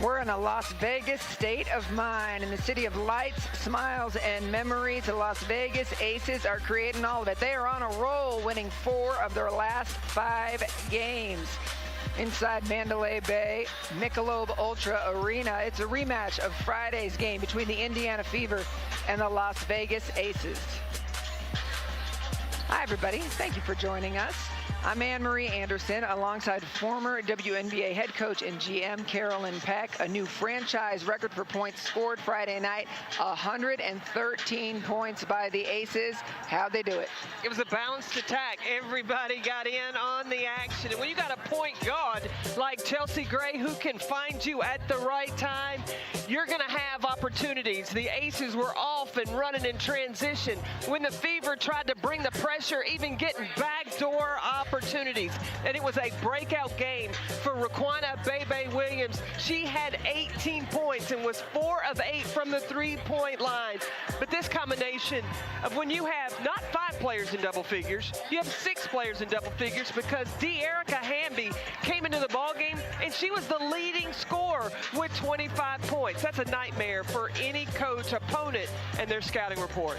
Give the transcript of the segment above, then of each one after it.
We're in a Las Vegas state of mind. In the city of lights, smiles, and memories, the Las Vegas Aces are creating all of it. They are on a roll, winning 4 of their last 5 games. Inside Mandalay Bay, Michelob Ultra Arena, it's a rematch of Friday's game between the Indiana Fever and the Las Vegas Aces. Hi, everybody. Thank you for joining us. I'm Anne-Marie Anderson, alongside former WNBA head coach and GM Carolyn Peck. A new franchise record for points scored Friday night, 113 points by the Aces. How'd they do it? It was a balanced attack. Everybody got in on the action. And when you got a point guard like Chelsea Gray who can find you at the right time, you're going to have opportunities. The Aces were off and running in transition. When the Fever tried to bring the pressure, even getting backdoor opportunities. And it was a breakout game for Raquana Bebe Williams. She had 18 points and was 4 of 8 from the three-point line. But this combination of when you have not 5 players in double figures, you have 6 players in double figures, because De'Erica Hamby came into the ballgame and she was the leading scorer with 25 points. That's a nightmare for any coach, opponent, and their scouting report.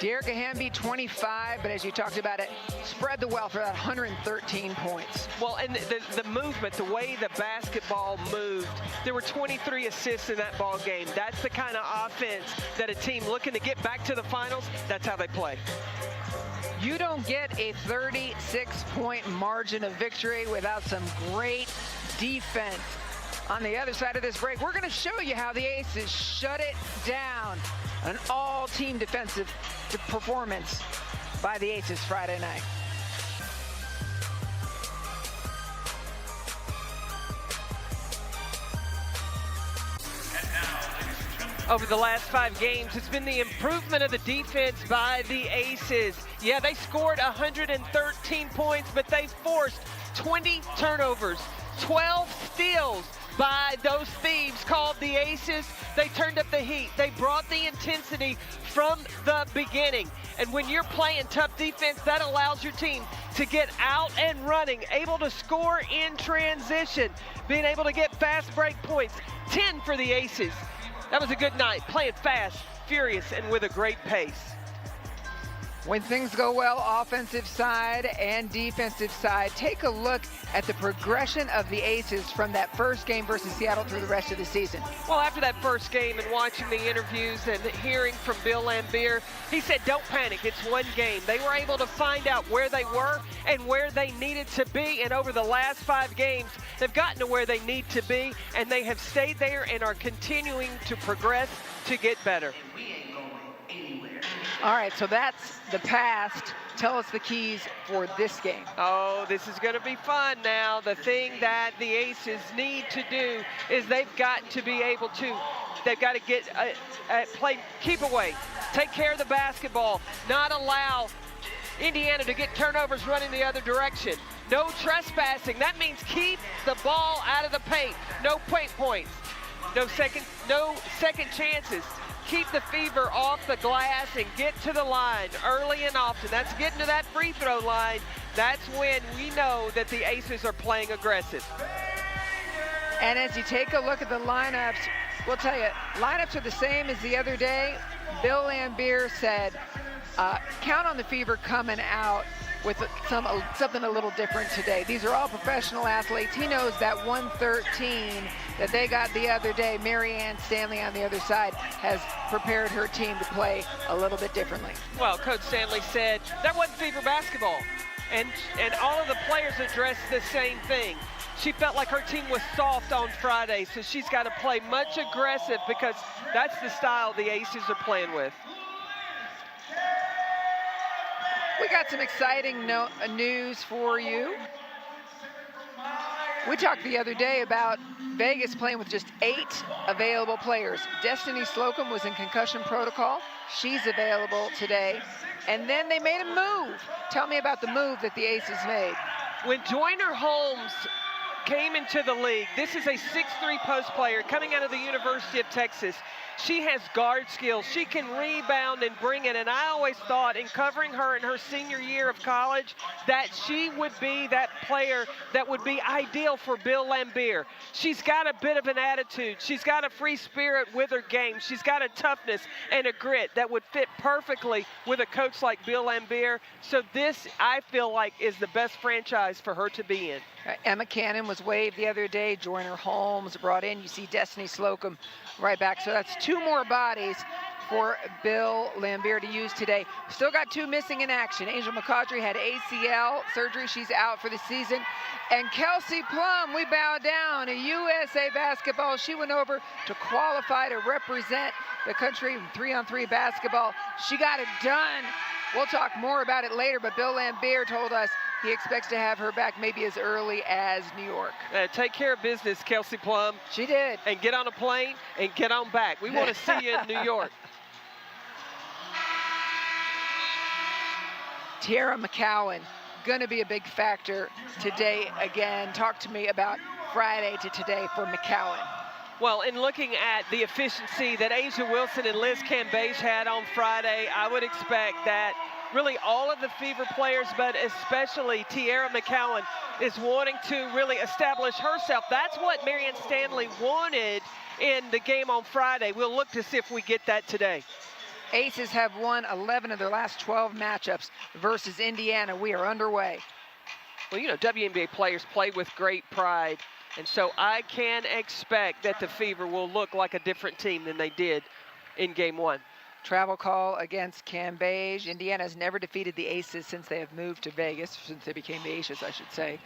De'Erica Hamby, 25, but as you talked about it, spread the wealth for that 113 points. Well, and the movement, the way the basketball moved, there were 23 assists in that ball game. That's the kind of offense that a team looking to get back to the finals, that's how they play. You don't get a 36-point margin of victory without some great defense. On the other side of this break, we're going to show you how the Aces shut it down. An all-team defensive performance by the Aces Friday night. Over the last 5 games, it's been the improvement of the defense by the Aces. Yeah, they scored 113 points, but they forced 20 turnovers, 12 steals by those thieves called the Aces. They turned up the heat. They brought the intensity from the beginning. And when you're playing tough defense, that allows your team to get out and running, able to score in transition, being able to get fast break points. 10 for the Aces. That was a good night, playing fast, furious, and with a great pace. When things go well, offensive side and defensive side, take a look at the progression of the Aces from that first game versus Seattle through the rest of the season. Well, after that first game and watching the interviews and hearing from Bill Laimbeer, he said, don't panic, it's one game. They were able to find out where they were and where they needed to be, and over the last 5 games, they've gotten to where they need to be, and they have stayed there and are continuing to progress to get better. All right, so that's the past. Tell us the keys for this game. Oh, this is going to be fun now. The thing that the Aces need to do is they've got to be able to, they've got to get, play, keep away, take care of the basketball, not allow Indiana to get turnovers running the other direction. No trespassing. That means keep the ball out of the paint. No paint points. No second chances. Keep the Fever off the glass and get to the line early and often. That's getting to that free throw line. That's when we know that the Aces are playing aggressive. And as you take a look at the lineups, we'll tell you, lineups are the same as the other day. Bill Laimbeer said, count on the Fever coming out with something a little different today. These are all professional athletes. He knows that 113 that they got the other day, Marianne Stanley on the other side, has prepared her team to play a little bit differently. Well, Coach Stanley said that wasn't Fever basketball. And all of the players addressed the same thing. She felt like her team was soft on Friday, so she's got to play much aggressive because that's the style the Aces are playing with. We got some exciting news for you. We talked the other day about Vegas playing with just 8 available players. Destiny Slocum was in concussion protocol. She's available today. And then they made a move. Tell me about the move that the Aces made. When Joyner Holmes came into the league, this is a 6'3" post player coming out of the University of Texas. She has guard skills. She can rebound and bring it. And I always thought in covering her in her senior year of college that she would be that player that would be ideal for Bill Laimbeer. She's got a bit of an attitude. She's got a free spirit with her game. She's got a toughness and a grit that would fit perfectly with a coach like Bill Laimbeer. So this, I feel like, is the best franchise for her to be in. Emma Cannon was waived the other day. Joyner Holmes brought in. You see Destiny Slocum right back. So that's 2 more bodies for Bill Laimbeer to use today. Still got 2 missing in action. Angel McCaudry had ACL surgery. She's out for the season. And Kelsey Plum, we bow down. A USA basketball. She went over to qualify to represent the country in 3-on-3 basketball. She got it done. We'll talk more about it later, but Bill Laimbeer told us he expects to have her back maybe as early as New York. Take care of business, Kelsey Plum. She did. And get on a plane and get on back. We want to see you in New York. Tiara McCowan, going to be a big factor today again. Talk to me about Friday to today for McCowan. Well, in looking at the efficiency that Asia Wilson and Liz Cambage had on Friday, I would expect that really all of the Fever players, but especially Tiara McCowan, is wanting to really establish herself. That's what Marianne Stanley wanted in the game on Friday. We'll look to see if we get that today. Aces have won 11 of their last 12 matchups versus Indiana. We are underway. Well, you know, WNBA players play with great pride. And so I can expect that the Fever will look like a different team than they did in game 1. Travel call against Cambage. Indiana has never defeated the Aces since they have moved to Vegas, since they became the Aces, I should say.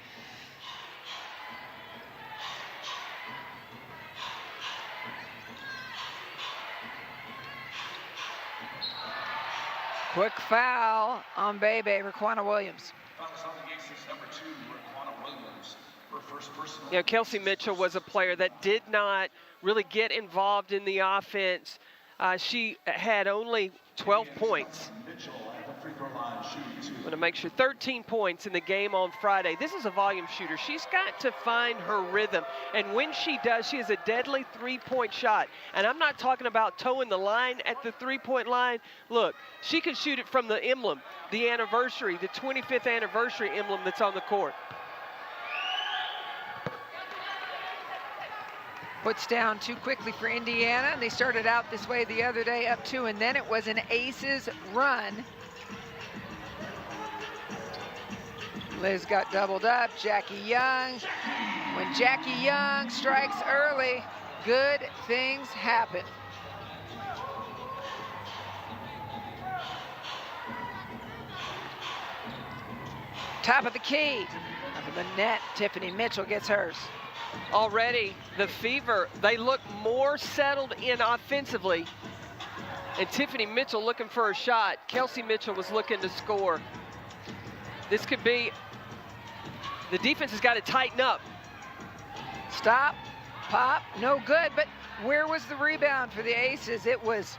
Quick foul on Bebe, Raquana Williams. You know, Kelsey Mitchell was a player that did not really get involved in the offense. She had only 12 points. I want to make sure 13 points in the game on Friday. This is a volume shooter. She's got to find her rhythm. And when she does, she has a deadly 3-point shot. And I'm not talking about toeing the line at the 3-point line. Look, she can shoot it from the emblem, the anniversary, the 25th anniversary emblem that's on the court. Puts down too quickly for Indiana. They started out this way the other day, up 2, and then it was an Aces run. Liz got doubled up. Jackie Young. When Jackie Young strikes early, good things happen. Top of the key. Under the net, Tiffany Mitchell gets hers. Already, the Fever, they look more settled in offensively. And Tiffany Mitchell looking for a shot. Kelsey Mitchell was looking to score. This could be, the defense has got to tighten up. Stop, pop, no good, but where was the rebound for the Aces? It was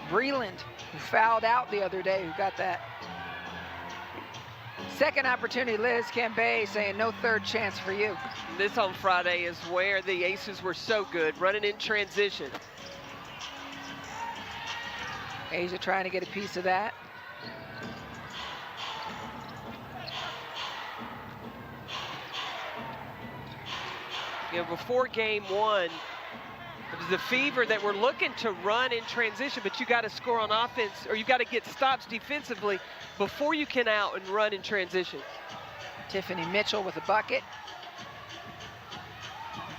Breland, who fouled out the other day, who got that. Second opportunity, Liz Cambage saying no third chance for you. This on Friday is where the Aces were so good, running in transition. Asia trying to get a piece of that. You know, before game 1, it was the Fever that were looking to run in transition, but you got to score on offense, or you got to get stops defensively before you can out and run in transition. Tiffany Mitchell with a bucket.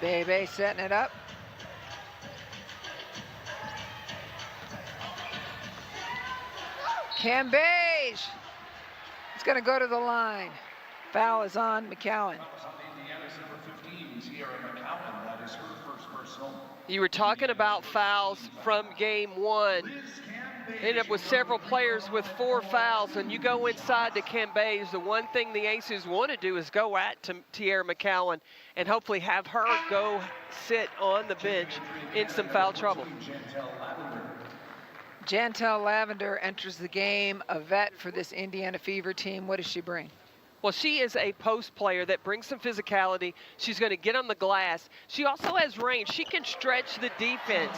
Bebe setting it up. Cambage. It's going to go to the line. Foul is on McCowan. You were talking about fouls from game 1. Ended up with several players with 4 fouls, and you go inside to Cambage. The one thing the Aces want to do is go at Tiara McCowan and hopefully have her go sit on the bench in some foul trouble. Jantel Lavender enters the game, a vet for this Indiana Fever team. What does she bring? Well, she is a post player that brings some physicality. She's going to get on the glass. She also has range. She can stretch the defense,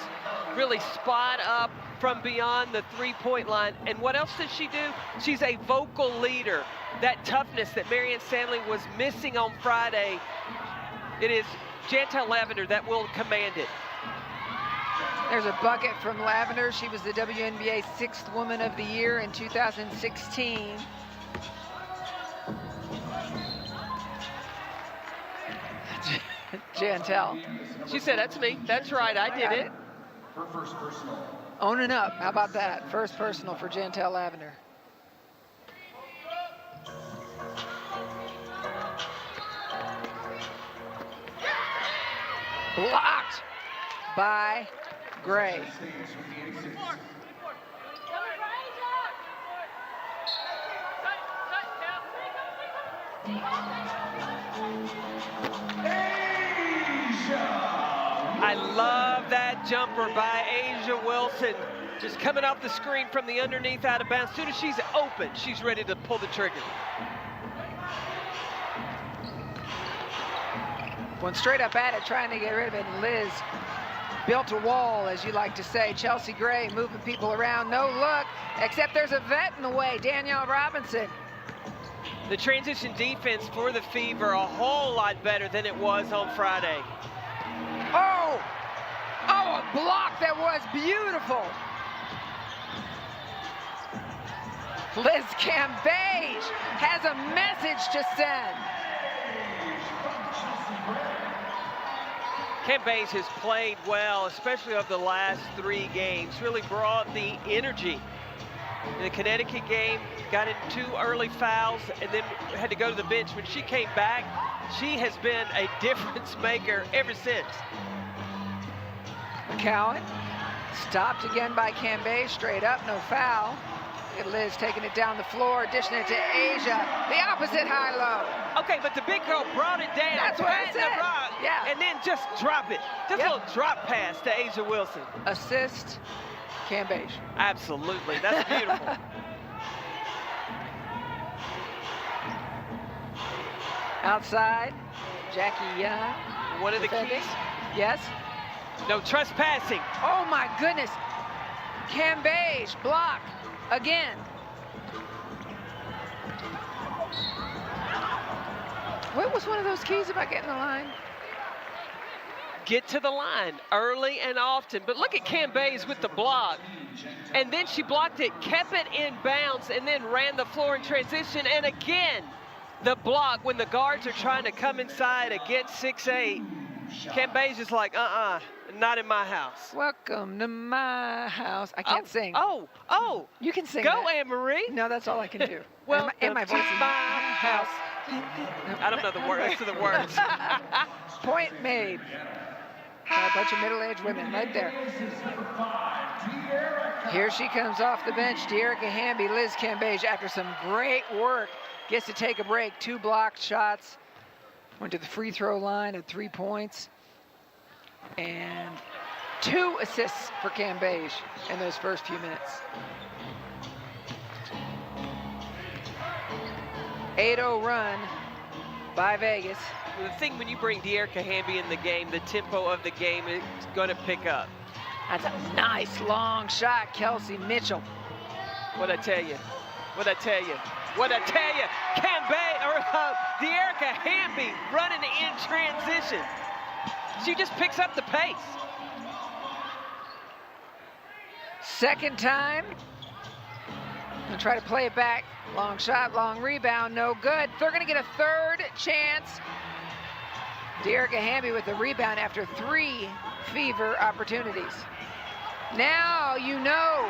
really spot up from beyond the three-point line. And what else does she do? She's a vocal leader. That toughness that Marianne Stanley was missing on Friday, it is Jantel Lavender that will command it. There's a bucket from Lavender. She was the WNBA 6th Woman of the Year in 2016. Jantel. She said, that's me. That's right, I did it. Her first personal. Owning up. How about that? First personal for Jantel Lavender. Blocked by Gray. I love that jumper by Asia Wilson. Just coming off the screen from the underneath out of bounds. As soon as she's open, she's ready to pull the trigger. Went straight up at it, trying to get rid of it, and Liz built a wall, as you like to say. Chelsea Gray moving people around, no look, except there's a vet in the way, Danielle Robinson. The transition defense for the Fever a whole lot better than it was on Friday. Oh, a block that was beautiful. Liz Cambage has a message to send. Cambage has played well, especially over the last 3 games. Really brought the energy. In the Connecticut game, got in 2 early fouls and then had to go to the bench. When she came back, she has been a difference maker ever since. McCowan stopped again by Cambage, straight up, no foul. Look at Liz taking it down the floor, dishing it to Asia. The opposite high-low. Okay, but the big girl brought it down. That's what I patting said. the rock, Yeah. and then just drop it. Just a little drop pass to Asia Wilson. Assist, Cambage. Absolutely, that's beautiful. Outside, Jackie Young. One of the defending. keys. Yes. No trespassing. Oh my goodness. Cambage, block again. What was one of those keys about getting the line? Get to the line early and often. But look at Cambage with the block. And then she blocked it, kept it in bounds, and then ran the floor in transition. And again, the block when the guards are trying to come inside against 6'8". Cambage is like, not in my house. Welcome to my house. I can't sing. Oh. You can sing. Go, that. Anne-Marie. No, that's all I can do. Well, and my voice is my house. I don't know the rest of the words. Point made. By a bunch of middle-aged women right there. Here she comes off the bench. Dearica Hamby, Liz Cambage, after some great work, gets to take a break. 2 blocked shots. Went to the free throw line at 3 points. And 2 assists for Cambage in those first few minutes. 8-0 run by Vegas. The thing when you bring Dearica Hamby in the game, the tempo of the game is going to pick up. That's a nice long shot, Kelsey Mitchell. What'd I tell you? Dearica Hamby running in transition. She just picks up the pace. Second time. Gonna try to play it back. Long shot, long rebound, no good. They're gonna get a third chance. Dearica Hamby with the rebound after 3 Fever opportunities. Now you know.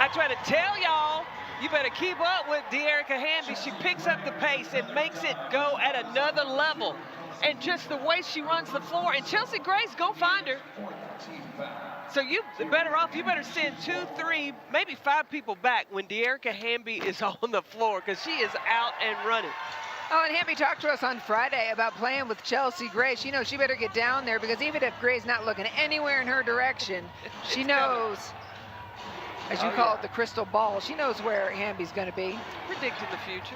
I try to tell y'all, you better keep up with Dearica Hamby. She picks up the pace and makes it go at another level. And just the way she runs the floor. And Chelsea Gray's go find her. So you better send 2, 3, maybe 5 people back when Dearica Hamby is on the floor, because she is out and running. Oh, and Hamby talked to us on Friday about playing with Chelsea Gray. She knows she better get down there, because even if Gray's not looking anywhere in her direction, she knows as you call it, the crystal ball. She knows where Hamby's going to be. Predicting the future.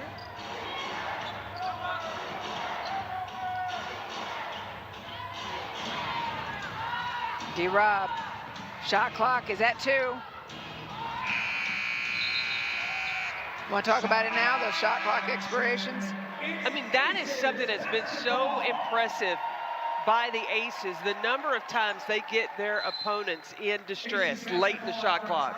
D-Rob, shot clock is at 2. Want to talk about it now, those shot clock expirations? I mean, that is something that's been so impressive by the Aces, the number of times they get their opponents in distress late in the shot clock.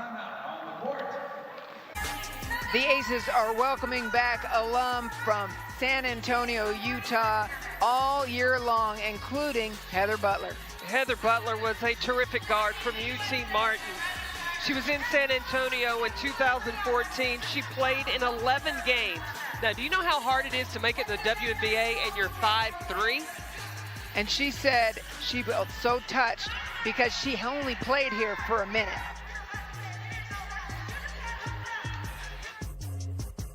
The Aces are welcoming back alum from San Antonio, Utah, all year long, including Heather Butler. Heather Butler was a terrific guard from UT Martin. She was in San Antonio in 2014. She played in 11 games. Now, do you know how hard it is to make it in the WNBA and you're 5'3"? And she said she felt so touched because she only played here for a minute.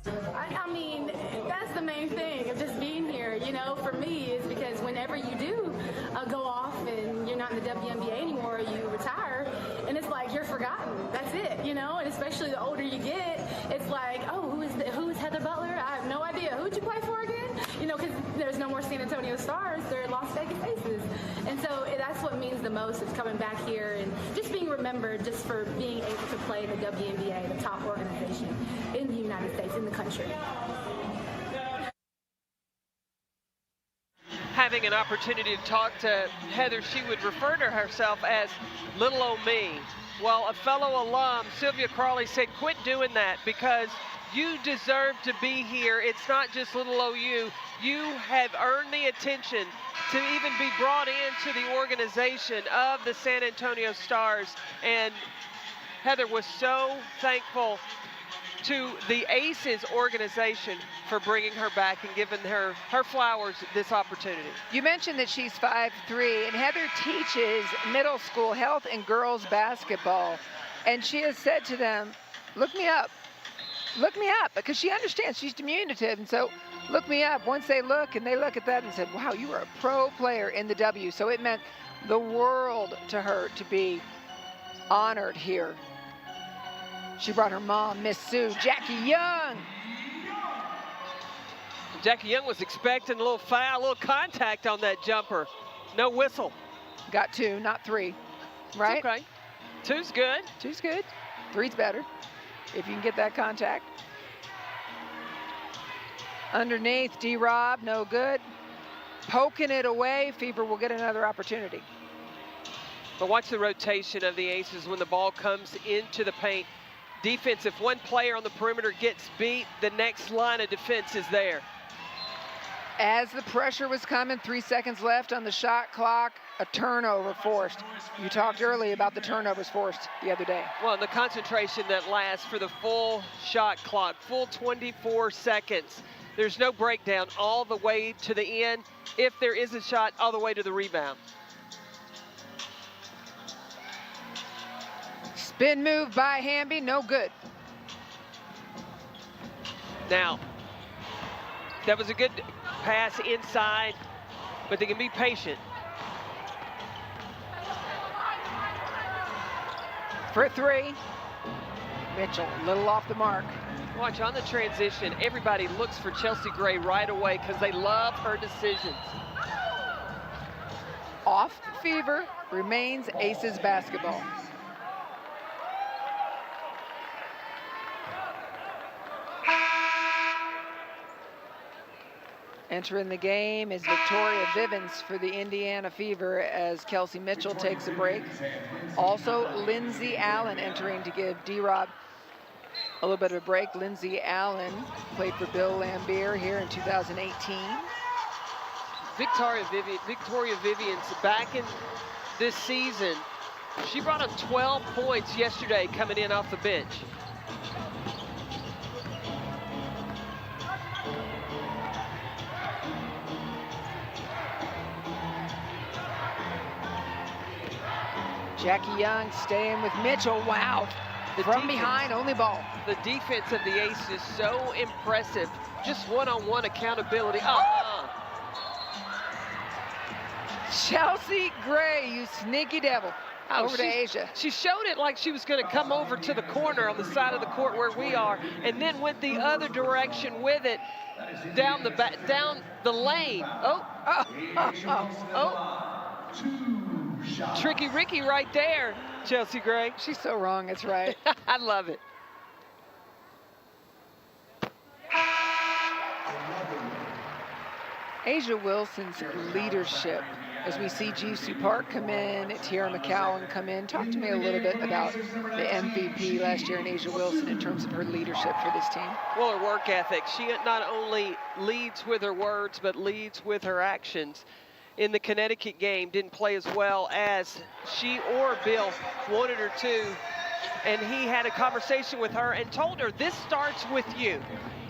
I mean, that's the main thing of just being here, you know, for me, is because whenever you do go off and you're not in the WNBA anymore, you retire, and it's like you're forgotten. That's it, you know, and especially the older you get, it's like, oh, who is Heather Butler? I have no idea. Who'd you play for again? You know, because there's no more San Antonio Stars. They're Las Vegas Aces. And so that's what means the most, is coming back here and just being remembered just for being able to play in the WNBA, the top organization in the United States, in the country. Having an opportunity to talk to Heather, she would refer to herself as little old me. Well, a fellow alum, Sylvia Crawley, said, quit doing that because you deserve to be here. It's not just little OU. You have earned the attention to even be brought into the organization of the San Antonio Stars. And Heather was so thankful to the Aces organization for bringing her back and giving her flowers this opportunity. You mentioned that she's 5'3", and Heather teaches middle school health and girls basketball. And she has said to them, look me up, because she understands she's diminutive. And so look me up. Once they look, and they look at that and said, wow, you are a pro player in the W. So it meant the world to her to be honored here. She brought her mom, Miss Sue, Jackie Young. Jackie Young was expecting a little foul, a little contact on that jumper. No whistle. Got 2, not 3, right? It's okay. 2's good. 2's good. 3's better, if you can get that contact. Underneath, D-Rob, no good. Poking it away, Fever will get another opportunity. But watch the rotation of the Aces when the ball comes into the paint. Defense, if one player on the perimeter gets beat, the next line of defense is there. As the pressure was coming, 3 seconds left on the shot clock, a turnover forced. You talked earlier about the turnovers forced the other day. Well, the concentration that lasts for the full shot clock, full 24 seconds. There's no breakdown all the way to the end. If there is a shot, all the way to the rebound. Spin move by Hamby, no good. Now, that was a good pass inside, but they can be patient. For 3, Mitchell, a little off the mark. Watch on the transition, everybody looks for Chelsea Gray right away because they love her decisions. Off Fever, remains Aces basketball. Entering the game is Victoria Vivens for the Indiana Fever as Kelsey Mitchell takes a break. Also, Lindsay Allen entering to give D-Rob a little bit of a break. Lindsay Allen played for Bill Lambier here in 2018. Victoria Vivians back in this season. She brought up 12 points yesterday coming in off the bench. Jackie Young staying with Mitchell. Wow. From behind, only ball. The defense of the Aces is so impressive. Just one-on-one accountability. Chelsea Gray, you sneaky devil. over to Asia. She showed it like she was going to come over to the corner on the side of the court where we are, and then went the other direction with it down the lane. Tricky Ricky right there, Chelsea Gray. She's so wrong, it's right. I love it. Asia Wilson's leadership, as we see Jisoo Park come in, Tiara McCowan come in. Talk to me a little bit about the MVP last year in Asia Wilson in terms of her leadership for this team. Well, her work ethic. She not only leads with her words, but leads with her actions. In the Connecticut game, didn't play as well as she or Bill wanted her to. And he had a conversation with her and told her, this starts with you.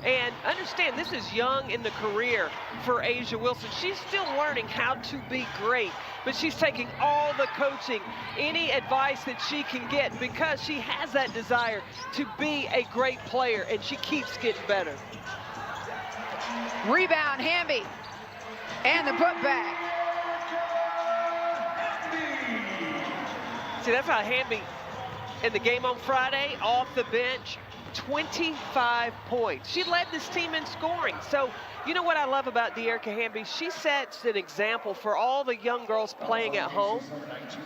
And understand, this is young in the career for Asia Wilson. She's still learning how to be great, but she's taking all the coaching, any advice that she can get, because she has that desire to be a great player, and she keeps getting better. Rebound, Hamby, and the putback. See, that's how Hamby, in the game on Friday, off the bench, 25 points. She led this team in scoring. So, you know what I love about De'Erica Hamby? She sets an example for all the young girls playing at home.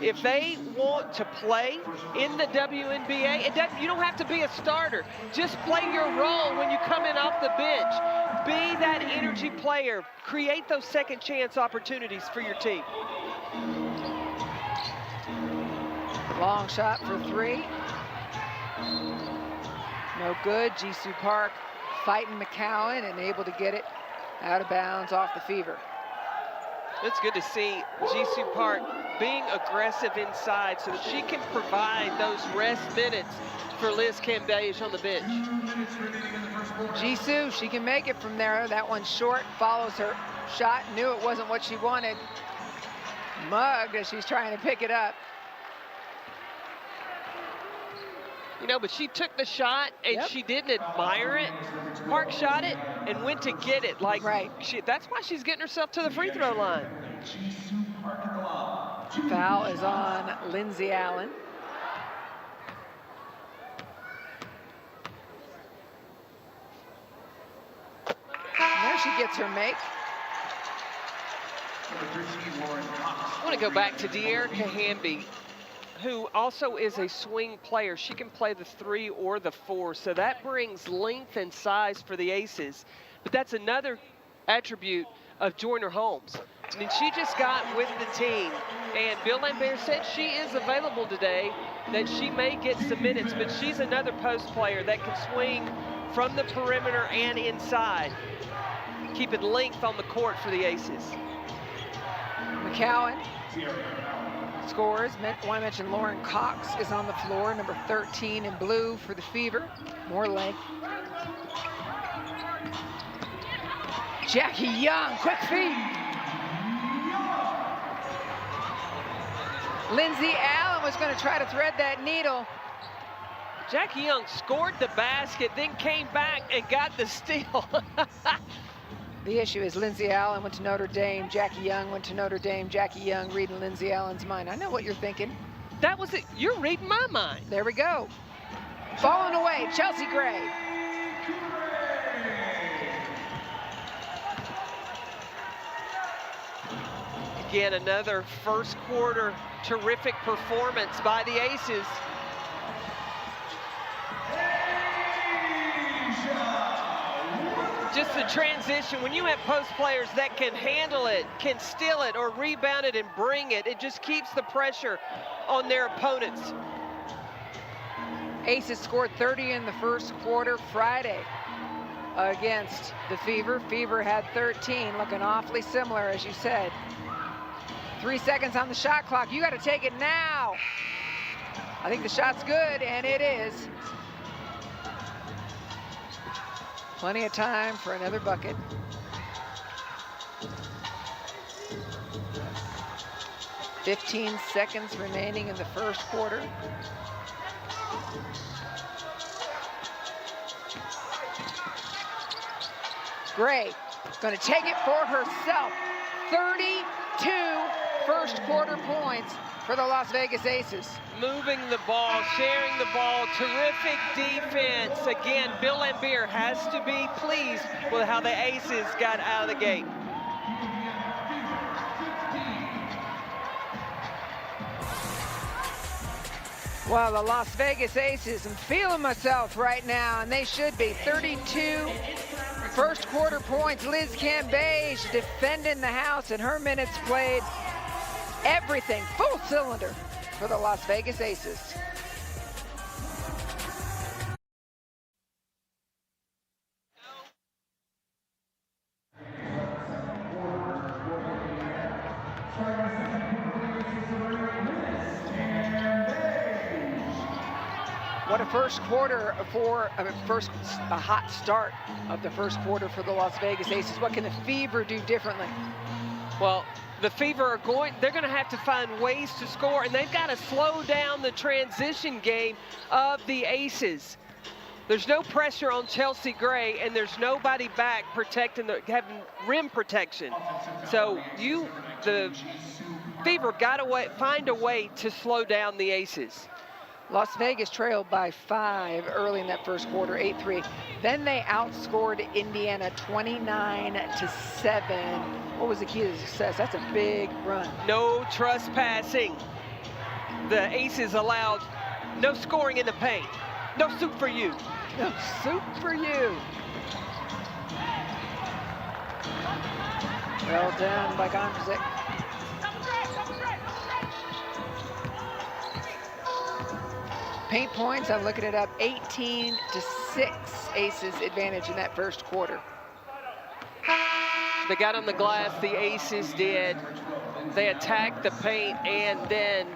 If they want to play in the WNBA, you don't have to be a starter. Just play your role when you come in off the bench. Be that energy player. Create those second chance opportunities for your team. Long shot for three. No good. Jisoo Park fighting McCowan and able to get it out of bounds off the Fever. It's good to see Jisoo Park being aggressive inside so that she can provide those rest minutes for Liz Cambage on the bench. Jisoo, she can make it from there. That one's short, follows her shot, knew it wasn't what she wanted. Mugged as she's trying to pick it up. You know, but she took the shot and she didn't admire it. Park shot it and went to get it. Like, that's why she's getting herself to the free throw line. Foul is on Lindsay Allen. And there she gets her make. I want to go back to De'Erica Hamby, who also is a swing player. She can play the 3 or the 4, so that brings length and size for the Aces. But that's another attribute of Joyner Holmes. I mean, she just got with the team, and Bill Lambert said she is available today, that she may get some minutes, but she's another post player that can swing from the perimeter and inside, keeping length on the court for the Aces. McCowan scores. I want to mention Lauren Cox is on the floor, number 13 in blue for the Fever. More length. Jackie Young, quick feet. Lindsay Allen was going to try to thread that needle. Jackie Young scored the basket, then came back and got the steal. The issue is Lindsay Allen went to Notre Dame, Jackie Young went to Notre Dame, Jackie Young reading Lindsay Allen's mind. I know what you're thinking. That was it. You're reading my mind. There we go. Falling away, Chelsea Gray. Again, another first quarter terrific performance by the Aces. Just the transition, when you have post players that can handle it, can steal it or rebound it and bring it, it just keeps the pressure on their opponents. Aces scored 30 in the first quarter Friday against the Fever. Fever had 13, looking awfully similar, as you said. 3 seconds on the shot clock. You got to take it now. I think the shot's good, and it is. Plenty of time for another bucket. $15 seconds remaining in the first quarter. Gray going to take it for herself. 32 first quarter points for the Las Vegas Aces. Moving the ball, sharing the ball, terrific defense. Again, Bill Lambier has to be pleased with how the Aces got out of the gate. Well, the Las Vegas Aces, I'm feeling myself right now, and they should be. 32 first quarter points. Liz Cambage defending the house, and her minutes played. Everything, full cylinder for the Las Vegas Aces. What a first quarter for a hot start of the first quarter for the Las Vegas Aces. What can the Fever do differently? Well, the Fever they're going to have to find ways to score, and they've got to slow down the transition game of the Aces. There's no pressure on Chelsea Gray, and there's nobody back protecting, having rim protection. So the Fever got to find a way to slow down the Aces. Las Vegas trailed by 5 early in that first quarter, 8-3. Then they outscored Indiana 29-7. What was the key to success? That's a big run. No trespassing. The Aces allowed no scoring in the paint. No soup for you. No soup for you. Well done by Gondrzak. Paint points, I'm looking it up, 18-6 Aces advantage in that first quarter. They got on the glass, the Aces did. They attacked the paint, and then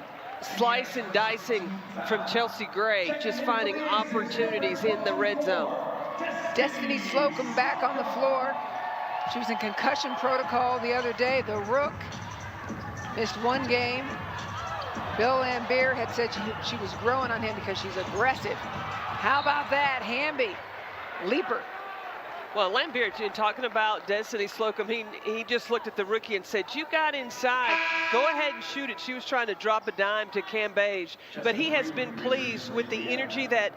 slice and dicing from Chelsea Gray, just finding opportunities in the red zone. Destiny Slocum back on the floor. She was in concussion protocol the other day. The Rook missed 1 game. Bill Lambier had said she was growing on him because she's aggressive. How about that, Hamby? Leaper. Well, Lambier, talking about Destiny Slocum, he just looked at the rookie and said, you got inside, go ahead and shoot it. She was trying to drop a dime to Cambage, but he has been pleased with the energy that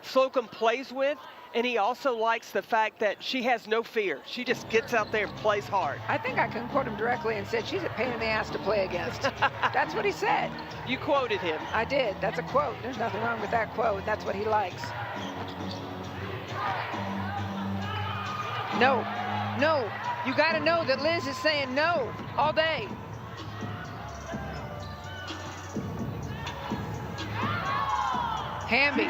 Slocum plays with, and he also likes the fact that she has no fear. She just gets out there and plays hard. I think I can quote him directly and said, she's a pain in the ass to play against. That's what he said. You quoted him. I did. That's a quote. There's nothing wrong with that quote. That's what he likes. No, no. You got to know that Liz is saying no all day. Hamby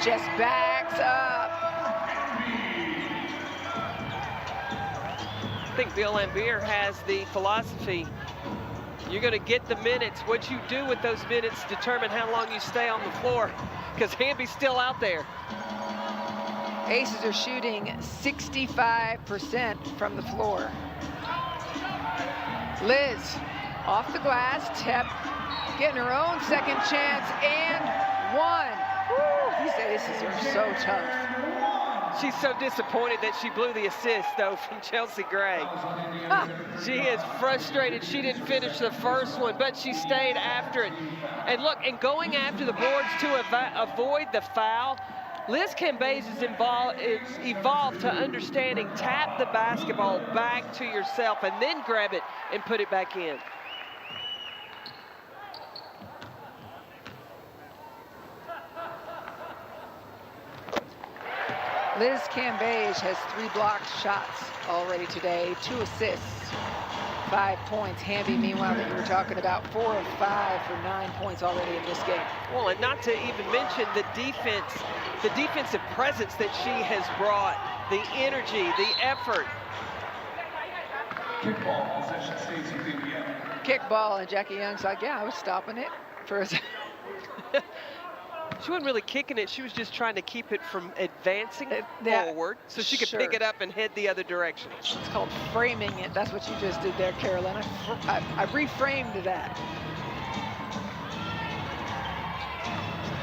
just backs up. I think Bill Lambier has the philosophy, you're going to get the minutes. What you do with those minutes determine how long you stay on the floor, because Hamby's still out there. Aces are shooting 65% from the floor. Liz off the glass, Tep getting her own second chance and 1. Woo, these Aces are so tough. She's so disappointed that she blew the assist, though, from Chelsea Gray. She is frustrated she didn't finish the first one, but she stayed after it. And look, and going after the boards to avoid the foul, Liz Cambage is evolved to understanding tap the basketball back to yourself and then grab it and put it back in. Liz Cambage has 3 blocked shots already today, 2 assists, 5 points. Hamby, meanwhile, that you were talking about, 4 of 5 for 9 points already in this game. Well, and not to even mention the defense, the defensive presence that she has brought, the energy, the effort. Kickball, possession stays with Indiana. Kickball, and Jackie Young's like, yeah, I was stopping it for a second. She wasn't really kicking it. She was just trying to keep it from advancing forward so she could pick it up and head the other direction. It's called framing it. That's what you just did there, Carolyn. I reframed that.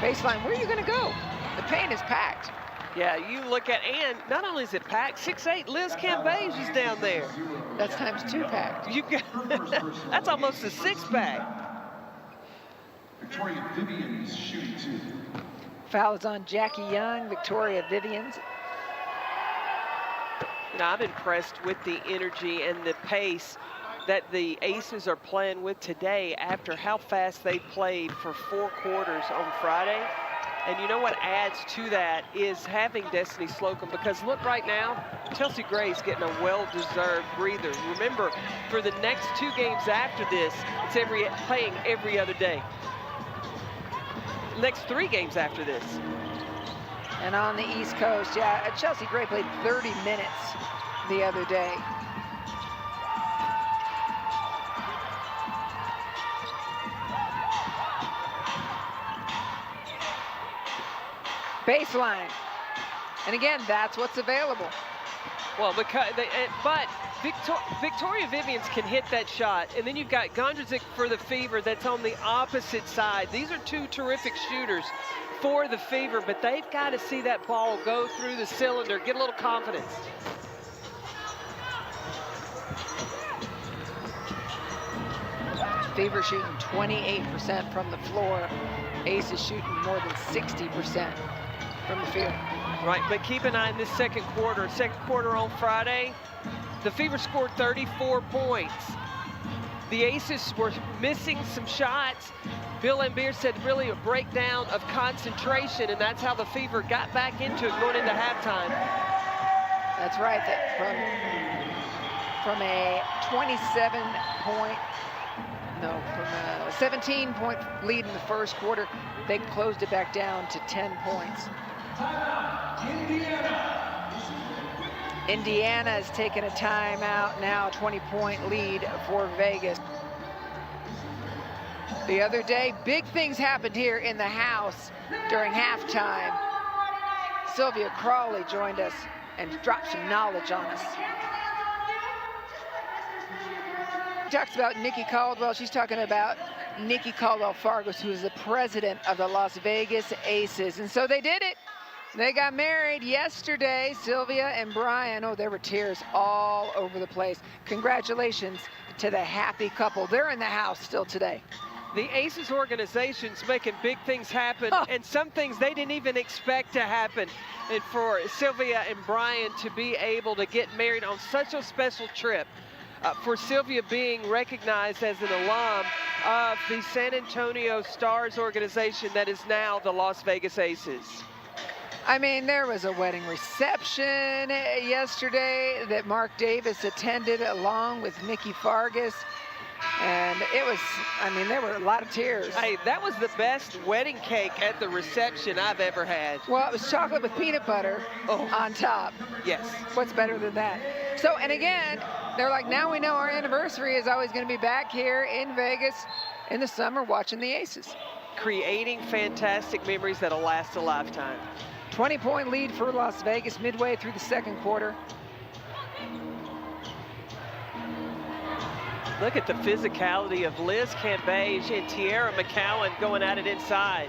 Baseline, where are you going to go? The paint is packed. Yeah, you look at, and not only is it packed, 6'8", Liz Cambage is down there. That's times 2 packed. You got, that's almost a 6-pack. Victoria Vivian's shooting 2. Foul is on Jackie Young, Victoria Vivians. Now, I'm impressed with the energy and the pace that the Aces are playing with today after how fast they played for 4 quarters on Friday. And you know what adds to that is having Destiny Slocum, because look right now, Chelsea Gray's getting a well-deserved breather. Remember, for the next 2 games after this, it's playing every other day. Next 3 games after this. And on the East Coast, yeah, Chelsea Gray played 30 minutes the other day. Baseline. And again, that's what's available. Well, but Victoria Vivians can hit that shot, and then you've got Gondrzic for the Fever that's on the opposite side. These are 2 terrific shooters for the Fever, but they've got to see that ball go through the cylinder, get a little confidence. Fever shooting 28% from the floor. Aces shooting more than 60% from the field. Right, but keep an eye on this second quarter. Second quarter on Friday, the Fever scored 34 points. The Aces were missing some shots. Bill Lambier said really a breakdown of concentration, and that's how the Fever got back into it going into halftime. That's right, that from a 17-point lead in the first quarter, they closed it back down to 10 points. Indiana has taken a timeout now, 20-point lead for Vegas. The other day, big things happened here in the house during halftime. Sylvia Crawley joined us and dropped some knowledge on us. She talks about Nikki Caldwell. She's talking about Nikki Caldwell Fargus, who is the president of the Las Vegas Aces. And so they did it. They got married yesterday, Sylvia and Brian. Oh, there were tears all over the place. Congratulations to the happy couple. They're in the house still today. The Aces organization's making big things happen, and some things they didn't even expect to happen. And for Sylvia and Brian to be able to get married on such a special trip, for Sylvia being recognized as an alum of the San Antonio Stars organization that is now the Las Vegas Aces. I mean, there was a wedding reception yesterday that Mark Davis attended along with Nikki Fargus. And it was, I mean, there were a lot of tears. Hey, that was the best wedding cake at the reception I've ever had. Well, it was chocolate with peanut butter on top. Yes. What's better than that? So, and again, they're like, now we know our anniversary is always going to be back here in Vegas in the summer watching the Aces. Creating fantastic memories that'll last a lifetime. 20-point lead for Las Vegas midway through the second quarter. Look at the physicality of Liz Cambage and Tiara McCowan going at it inside.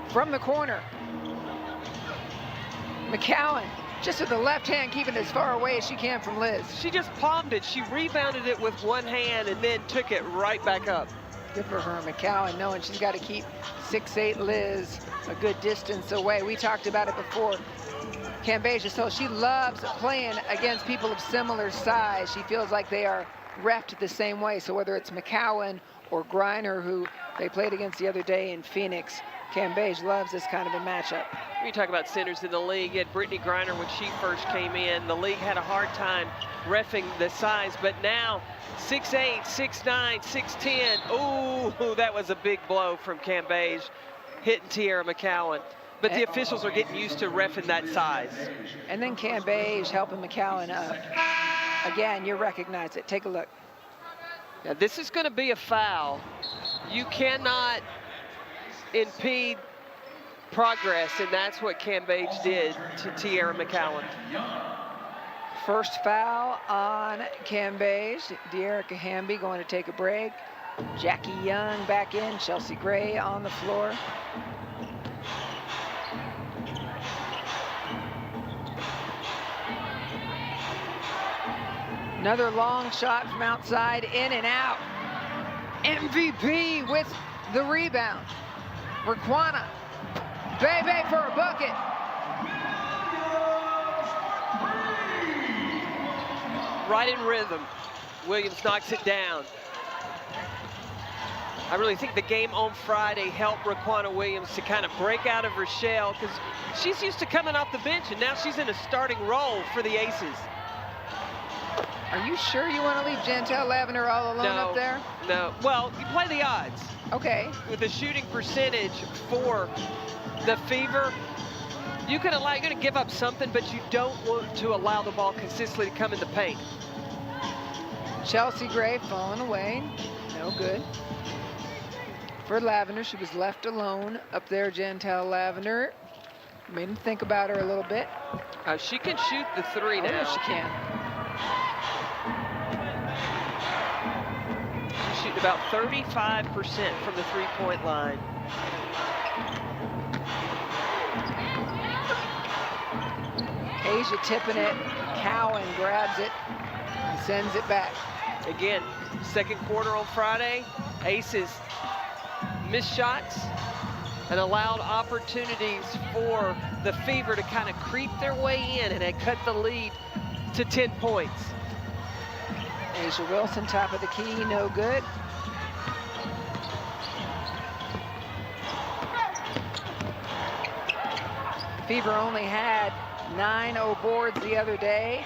From the corner. McCowan just with the left hand, keeping it as far away as she can from Liz. She just palmed it. She rebounded it with one hand and then took it right back up. Good for her, McCowan, knowing she's got to keep 6'8" Liz a good distance away. We talked about it before. Cambasia, so she loves playing against people of similar size. She feels like they are reffed the same way. So whether it's McCowan or Griner, who they played against the other day in Phoenix, Cambage loves this kind of a matchup. When you talk about centers in the league, you had Brittany Griner when she first came in. The league had a hard time reffing the size, but now 6'8", 6'9", 6'10". Ooh, that was a big blow from Cambage, hitting Tiara McCowan. But the officials are getting used to reffing that size. And then Cambage helping McCowan up. Again, you recognize it. Take a look. Now, this is going to be a foul. You cannot impede progress, and that's what Cambage did to Tiara McCowan. First foul on Cambage. De'Erica Hamby going to take a break. Jackie Young back in. Chelsea Gray on the floor. Another long shot from outside, in and out. MVP with the rebound. Raquana. Bebe for a bucket. Right in rhythm. Williams knocks it down. I really think the game on Friday helped Raquana Williams to kind of break out of her shell, because she's used to coming off the bench, and now she's in a starting role for the Aces. Are you sure you want to leave Jantel Lavender all alone up there? No. Well, you play the odds. Okay. With the shooting percentage for the Fever, you're going to give up something, but you don't want to allow the ball consistently to come in the paint. Chelsea Gray falling away. No good. For Lavender, she was left alone up there, Jantel Lavender. Made him think about her a little bit. She can shoot the three now. Yes, she can. She's shooting about 35% from the three-point line. Asia tipping it. Cowan grabs it and sends it back. Again, second quarter on Friday, Aces missed shots and allowed opportunities for the Fever to kind of creep their way in, and had cut the lead to 10 points. Asia Wilson, top of the key, no good. Fever only had 9-0 boards the other day.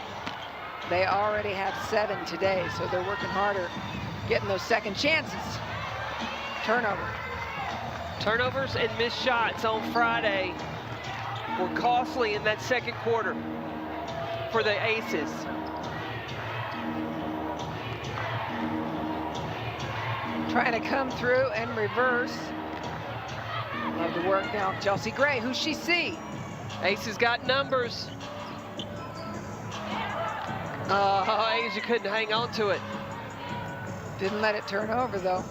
They already have 7 today, so they're working harder, getting those second chances. Turnover. Turnovers and missed shots on Friday were costly in that second quarter for the Aces. Trying to come through and reverse. Love the work now. Chelsea Gray, who's she see? Aces got numbers. Asia couldn't hang on to it. Didn't let it turn over, though.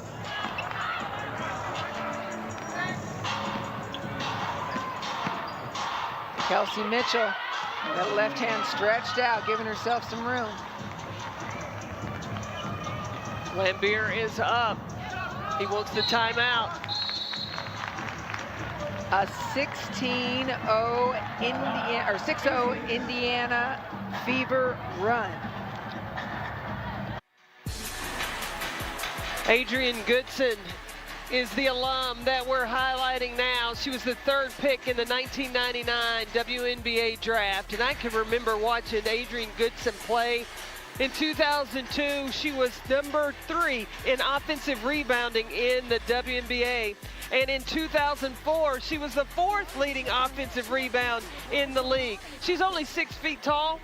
Kelsey Mitchell, that left hand stretched out, giving herself some room. Lambier is up. He wants the timeout. A 16-0 Indiana, or 6-0 Indiana Fever run. Adrian Goodson is the alum that we're highlighting now. She was the 3rd pick in the 1999 WNBA draft, and I can remember watching Adrian Goodson play. In 2002, she was number 3 in offensive rebounding in the WNBA. And in 2004, she was the 4th leading offensive rebound in the league. She's only 6 feet tall,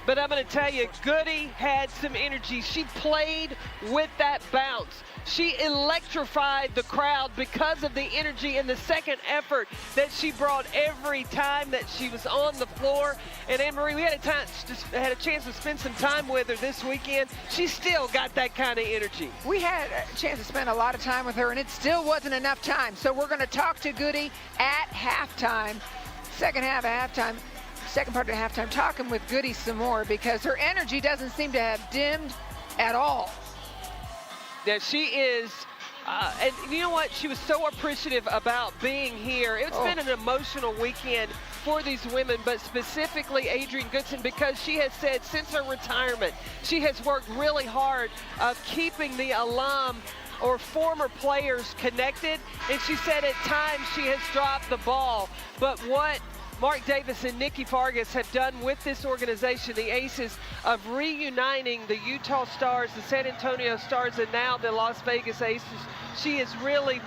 but I'm going to tell you, Goody had some energy. She played with that bounce. She electrified the crowd because of the energy and the second effort that she brought every time that she was on the floor. And Anne-Marie, we had a chance to spend some time with her this weekend. She still got that kind of energy. We had a chance to spend a lot of time with her, and it still wasn't enough time. So we're going to talk to Goody at halftime, second half of halftime. Second part of halftime, talking with Goody some more, because her energy doesn't seem to have dimmed at all. Yeah, she is, and you know what? She was so appreciative about being here. It's been an emotional weekend for these women, but specifically Adrian Goodson, because she has said since her retirement, she has worked really hard of keeping the alum or former players connected, and she said at times she has dropped the ball, but what Mark Davis and Nikki Fargas have done with this organization, the Aces, of reuniting the Utah Stars, the San Antonio Stars, and now the Las Vegas Aces. She is really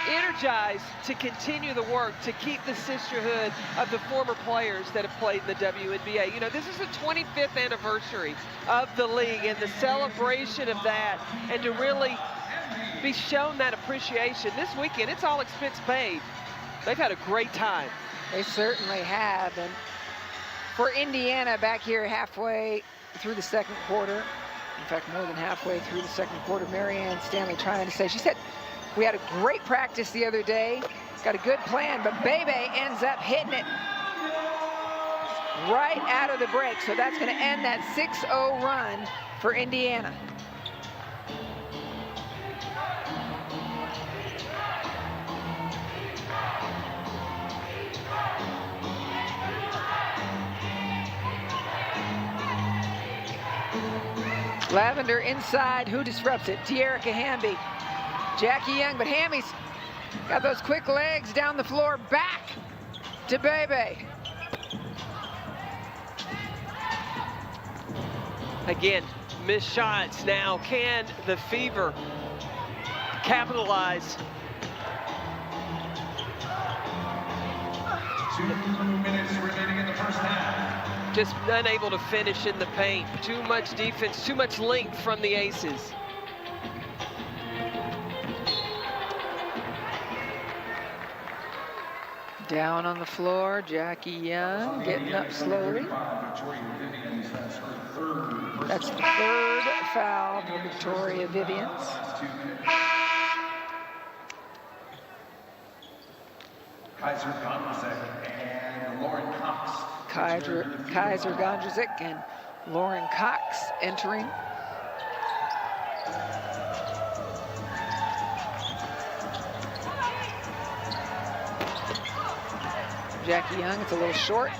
energized to continue the work, to keep the sisterhood of the former players that have played in the WNBA. You know, this is the 25th anniversary of the league, and the celebration of that, and to really be shown that appreciation. This weekend, it's all expense paid. They've had a great time. They certainly have. And for Indiana, back here halfway through the second quarter, in fact, more than halfway through the second quarter, Marianne Stanley trying to say, she said, we had a great practice the other day, got a good plan, but Bebe ends up hitting it right out of the break. So that's going to end that 6-0 run for Indiana. Lavender inside. Who disrupts it? De'Erica Hamby. Jackie Young, but Hammy's got those quick legs down the floor. Back to Bebe. Again, missed shots. Now, can the Fever capitalize? 2 minutes remaining in the first half. Just unable to finish in the paint. Too much defense, too much length from the Aces. Down on the floor, Jackie Young getting up slowly. That's the third foul for Victoria Vivians. Kaiser Gondrzek and Lauren Cox. Kaiser Gondrzek and Lauren Cox entering. Jackie Young, it's a little short.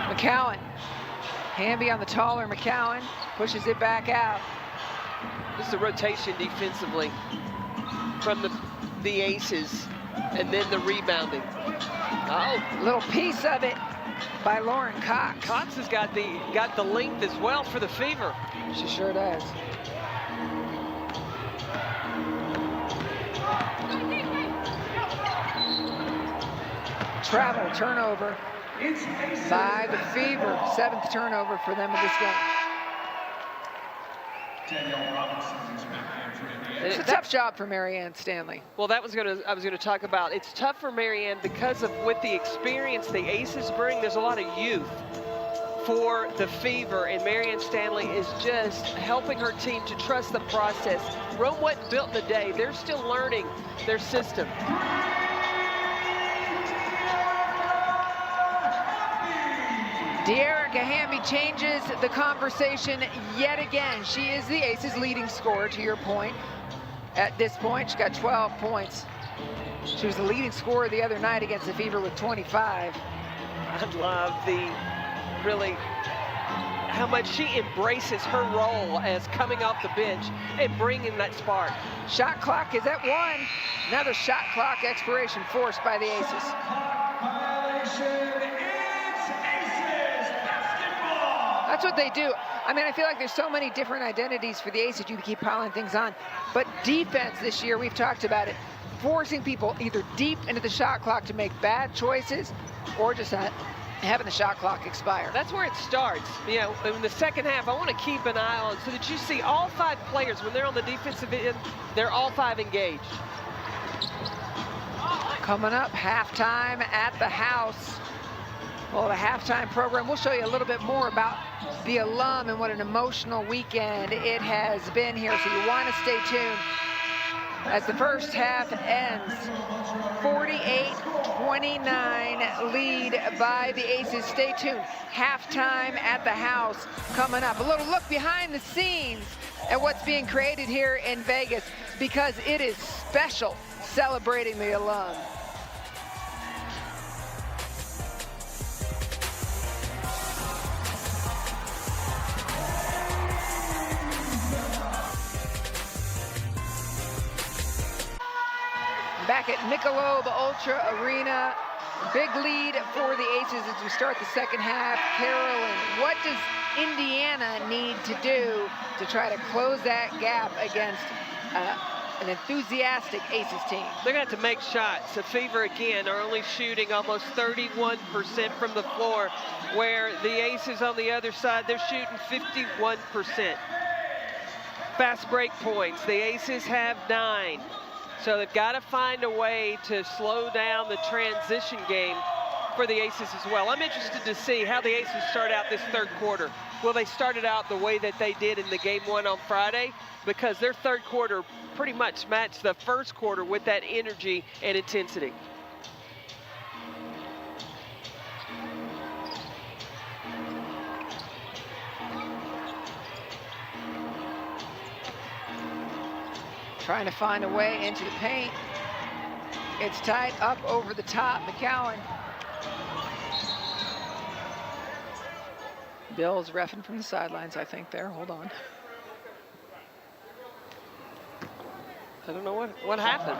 McCowan. Hamby on the taller McCowan, pushes it back out. This is a rotation defensively from the Aces, and then the rebounding. Oh, little piece of it by Lauren Cox. Cox has got the length as well for the Fever. She sure does. Travel turnover by the Fever. 7th turnover for them in this game. Danielle Robinson is back in for Indiana. It's a tough job for Marianne Stanley. Well, I was gonna talk about. It's tough for Marianne because of with the experience the Aces bring. There's a lot of youth for the Fever, and Marianne Stanley is just helping her team to trust the process. Rome wasn't built in a day. They're still learning their system. De'Erica Hamby changes the conversation yet again. She is the Aces' leading scorer, to your point. At this point, she got 12 points. She was the leading scorer the other night against the Fever with 25. I love really how much she embraces her role as coming off the bench and bringing that spark. Shot clock is at 1. Another shot clock expiration forced by the Aces. That's what they do. I mean, I feel like there's so many different identities for the Aces. You can keep piling things on. But defense this year, we've talked about it, forcing people either deep into the shot clock to make bad choices or just having the shot clock expire. That's where it starts. You know, in the second half, I want to keep an eye on so that you see all 5 players, when they're on the defensive end, they're all 5 engaged. Coming up, halftime at the house. Well, the halftime program, we'll show you a little bit more about the alum and what an emotional weekend it has been here, so you want to stay tuned as the first half ends. 48-29 lead by the Aces. Stay tuned. Halftime at the house coming up. A little look behind the scenes at what's being created here in Vegas, because it is special celebrating the alum. Back at Michelob Ultra Arena, big lead for the Aces as we start the second half. Carolyn, what does Indiana need to do to try to close that gap against an enthusiastic Aces team? They're going to have to make shots. The Fever, again, are only shooting almost 31% from the floor, where the Aces on the other side, they're shooting 51%. Fast break points, the Aces have 9. So they've got to find a way to slow down the transition game for the Aces as well. I'm interested to see how the Aces start out this third quarter. Will they start it out the way that they did in the game 1 on Friday? Because their third quarter pretty much matched the first quarter with that energy and intensity. Trying to find a way into the paint. It's tight up over the top. McCowan. Bill's reffing from the sidelines, I think, there. Hold on. I don't know what happened.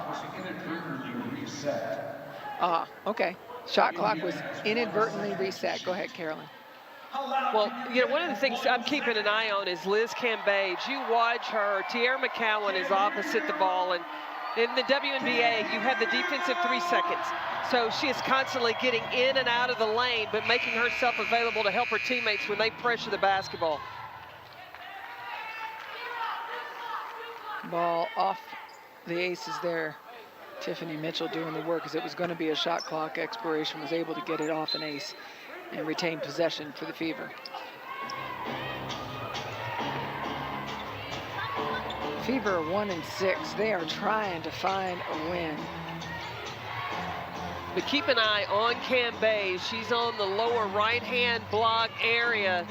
Okay. Shot clock was inadvertently reset. Go ahead, Carolyn. Well, you know, one of the things I'm keeping an eye on is Liz Cambage. You watch her. Tierra McCowan is opposite the ball, and in the WNBA, you have the defensive 3 seconds. So she is constantly getting in and out of the lane, but making herself available to help her teammates when they pressure the basketball. Ball off the Aces there. Tiffany Mitchell doing the work, as it was going to be a shot clock expiration, was able to get it off an ace and retain possession for the Fever. Fever are 1-6. They are trying to find a win. But keep an eye on Cambage. She's on the lower right-hand block area.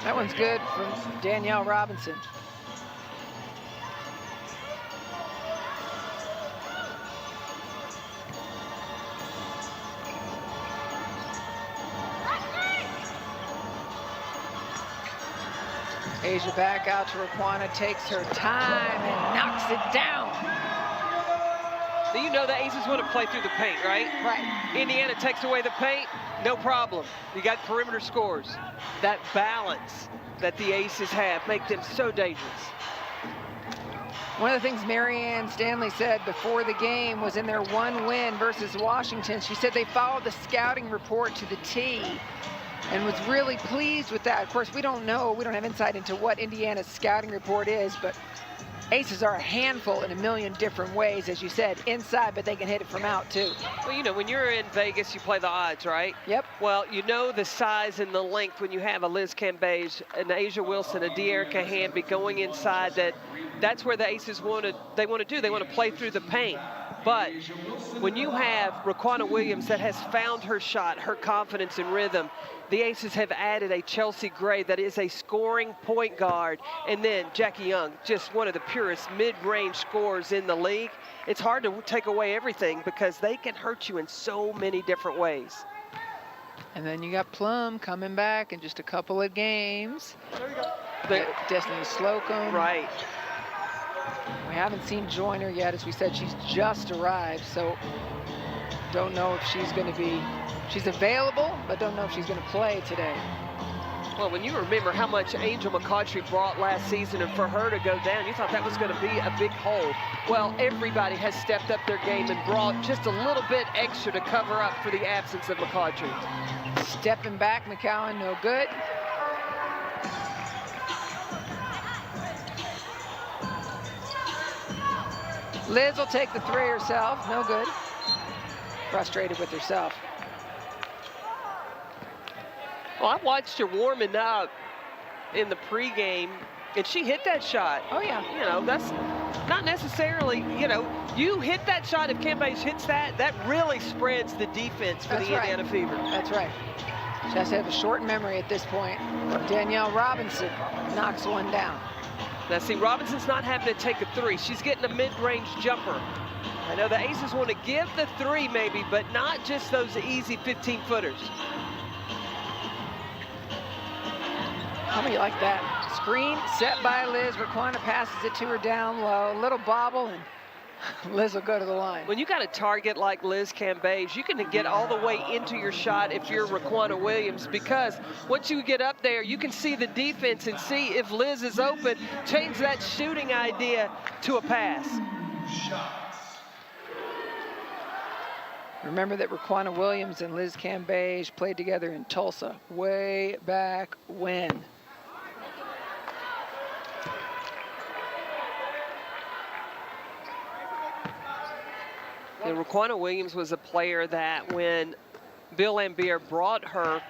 That one's good from Danielle Robinson. Asia back out to Raquana, takes her time and knocks it down. You know the Aces want to play through the paint, right? Right. Indiana takes away the paint, no problem. You got perimeter scores. That balance that the Aces have make them so dangerous. One of the things Marianne Stanley said before the game was in their one win versus Washington, she said they followed the scouting report to the T and was really pleased with that. Of course, we don't know, we don't have insight into what Indiana's scouting report is, but Aces are a handful in a million different ways, as you said, inside, but they can hit it from out too. Well, you know, when you're in Vegas, you play the odds, right? Yep. Well, you know the size and the length when you have a Liz Cambage, an Asia Wilson, a De'Erica Hamby going inside. That's where the Aces want to play through the paint. But when you have Raquana Williams that has found her shot, her confidence and rhythm, the Aces have added a Chelsea Gray that is a scoring point guard, and then Jackie Young, just one of the purest mid-range scorers in the league. It's hard to take away everything because they can hurt you in so many different ways. And then you got Plum coming back in just a couple of games. Destiny Slocum. Right. We haven't seen Joyner yet. As we said, she's just arrived, so don't know if she's going to be, she's available, but don't know if she's going to play today. Well, when you remember how much Angel McCautry brought last season, and for her to go down, you thought that was going to be a big hole. Well, everybody has stepped up their game and brought just a little bit extra to cover up for the absence of McCautry. Stepping back, McCowan, no good. Liz will take the three herself, no good. Frustrated with herself. Well, I watched her warming up in the pregame, and she hit that shot. Oh, yeah. You know, that's not necessarily, you know, you hit that shot. If Cambage hits that, that really spreads the defense for the Indiana Fever. That's right. She has to have a short memory at this point. Danielle Robinson knocks one down. Now, see, Robinson's not having to take a three. She's getting a mid-range jumper. I know the Aces want to give the three maybe, but not just those easy 15-footers. How many like that? Screen set by Liz. Raquana passes it to her down low. A little bobble, and Liz will go to the line. When you got a target like Liz Cambage, you can get all the way into your shot if you're Raquana Williams, because once you get up there, you can see the defense and see if Liz is open, change that shooting idea to a pass. Remember that Raquana Williams and Liz Cambage played together in Tulsa way back when. And Raquana Williams was a player that when Bill Lambier brought her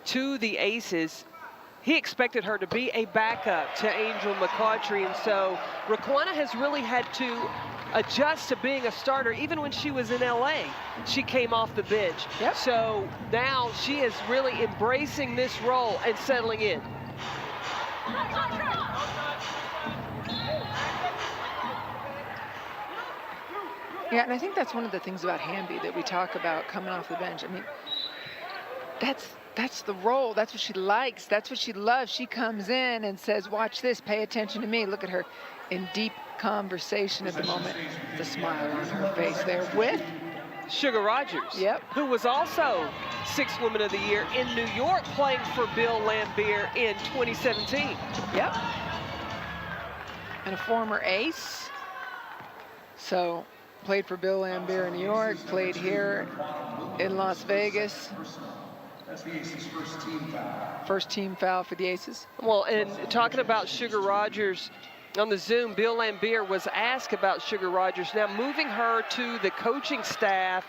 to the Aces, he expected her to be a backup to Angel McCautry. And so Raquana has really had to adjust to being a starter. Even when she was in LA, she came off the bench. Yep. So now she is really embracing this role and settling in. Yeah, and I think that's one of the things about Hamby that we talk about coming off the bench. I mean, that's the role. That's what she likes. That's what she loves. She comes in and says, watch this, pay attention to me. Look at her in deep conversation at the moment. The smile on her face there with Sugar Rogers, yep, who was also 6th Woman of the Year in New York, playing for Bill Laimbeer in 2017. Yep. And a former ace. So played for Bill Laimbeer in New York, played here in Las Vegas. That's the Aces' First team foul for the Aces. Well, and talking about Sugar Rogers, on the Zoom, Bill Laimbeer was asked about Sugar Rogers, now moving her to the coaching staff,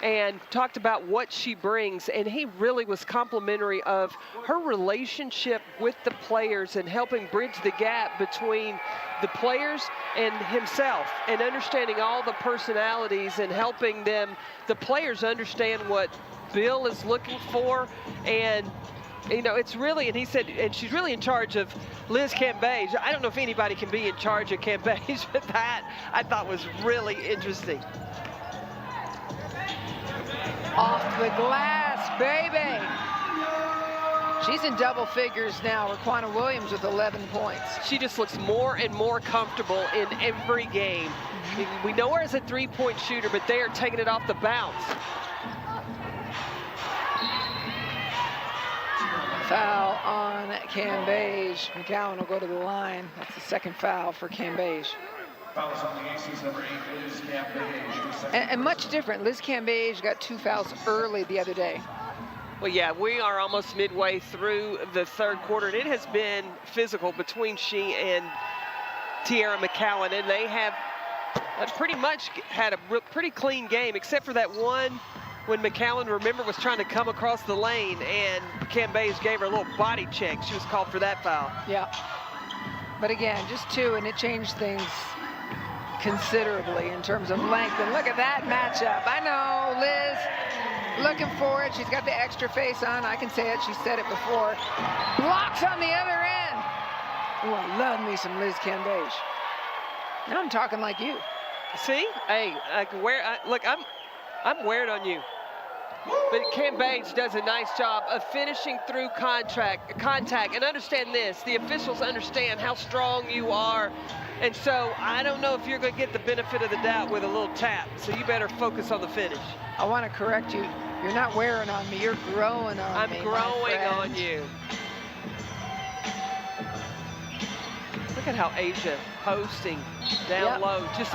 and talked about what she brings, and he really was complimentary of her relationship with the players and helping bridge the gap between the players and himself, and understanding all the personalities and helping the players understand what Bill is looking for. And you know, it's really, and he said, and she's really in charge of Liz Cambage. I don't know if anybody can be in charge of Cambage, but that I thought was really interesting. Off the glass, baby. She's in double figures now. Raquana Williams with 11 points. She just looks more and more comfortable in every game. We know her as a three-point shooter, but they are taking it off the bounce. Foul on Cambage. McCowan will go to the line. That's the second foul for Cambage. Fouls on the Aces, number 8, Liz Cambage. And much different. Liz Cambage got 2 fouls early the other day. Well, yeah, we are almost midway through the third quarter, and it has been physical between she and Tiara McCowan, and they have pretty much had a pretty clean game, except for that one when McCowan, remember, was trying to come across the lane, and Cambage gave her a little body check. She was called for that foul. Yeah. But again, just 2, and it changed things considerably in terms of length. And look at that matchup. I know, Liz looking for it. She's got the extra face on. I can say it. She said it before. Blocks on the other end. Oh, I love me some Liz Cambage. Now I'm talking like you. See? Hey, look, I'm wearing on you. But Cambage does a nice job of finishing through contact. And understand this, the officials understand how strong you are. And so I don't know if you're going to get the benefit of the doubt with a little tap. So you better focus on the finish. I want to correct you. You're not wearing on me. You're growing on me. I'm growing on you. Look at how Asia posting down low. Just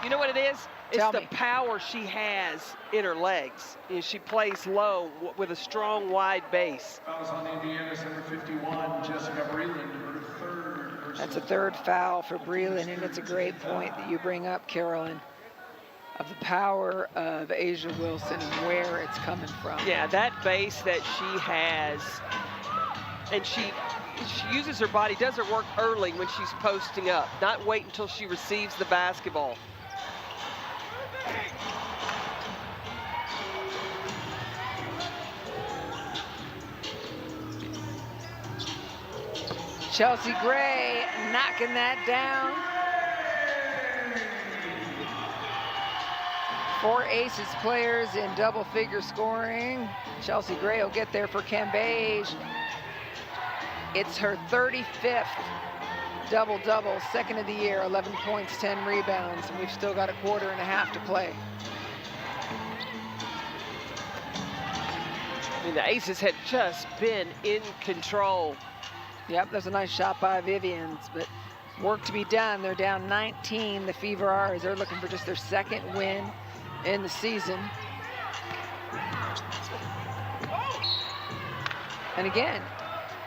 you know what it is? It's the power she has in her legs. She plays low with a strong, wide base. Fouls on Indiana's number 51, Jessica Breland, her third. That's a third foul for Breland, and it's a great point that you bring up, Carolyn, of the power of Asia Wilson and where it's coming from. Yeah, that base that she has, and she uses her body, does her work early when she's posting up, not wait until she receives the basketball. Chelsea Gray knocking that down. 4 Aces players in double figure scoring. Chelsea Gray will get there for Cambage. It's her 35th double-double, second of the year, 11 points, 10 rebounds, and we've still got a quarter and a half to play. I mean, the Aces had just been in control. Yep, that's a nice shot by Vivians, but work to be done. They're down 19, the Fever R's. They're looking for just their second win in the season. And again,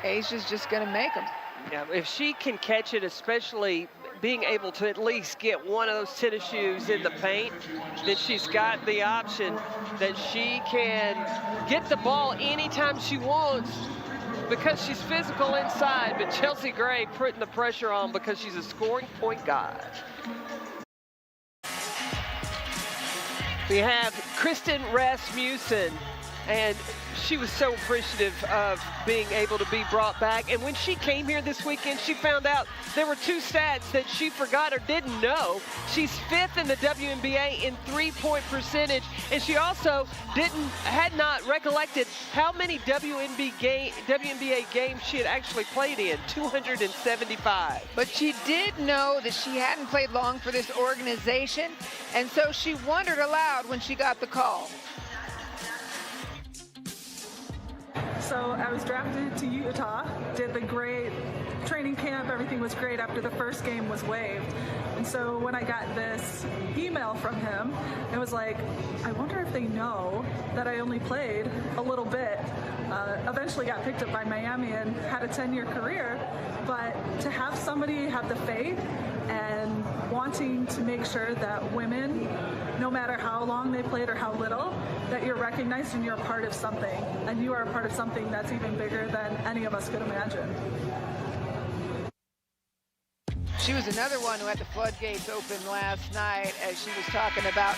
Asia's just going to make them. Yeah, if she can catch it, especially being able to at least get one of those tennis shoes in the paint, then she's got the option that she can get the ball anytime she wants because she's physical inside, but Chelsea Gray putting the pressure on because she's a scoring point guard. We have Kristen Rasmussen, and she was so appreciative of being able to be brought back. And when she came here this weekend, she found out there were 2 stats that she forgot or didn't know. She's 5th in the WNBA in three-point percentage, and she also had not recollected how many WNBA games she had actually played in, 275. But she did know that she hadn't played long for this organization, and so she wondered aloud when she got the call. So I was drafted to Utah, did the great training camp, everything was great after the first game was waived. And so when I got this email from him, it was like, I wonder if they know that I only played a little bit. Eventually got picked up by Miami and had a 10-year career, but to have somebody have the faith and wanting to make sure that women, no matter how long they played or how little, that you're recognized and you're a part of something, and you are a part of something that's even bigger than any of us could imagine. She was another one who had the floodgates open last night as she was talking about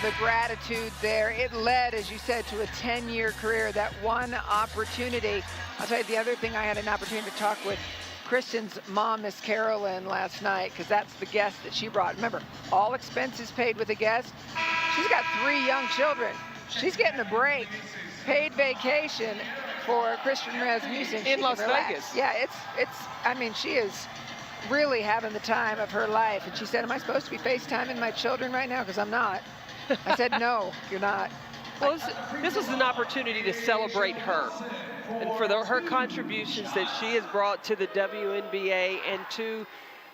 the gratitude there. It led, as you said, to a 10-year career, that one opportunity. I'll tell you the other thing, I had an opportunity to talk with Kristen's mom, Miss Carolyn, last night, because that's the guest that she brought. Remember, all expenses paid with a guest. She's got 3 young children. She's getting a break, paid vacation for Christian Rasmussen in Las Vegas. Yeah, I mean, she is really having the time of her life. And she said, am I supposed to be FaceTiming my children right now? Because I'm not. I said, no, you're not. Well, this is an opportunity to celebrate her and for her contributions that she has brought to the WNBA and to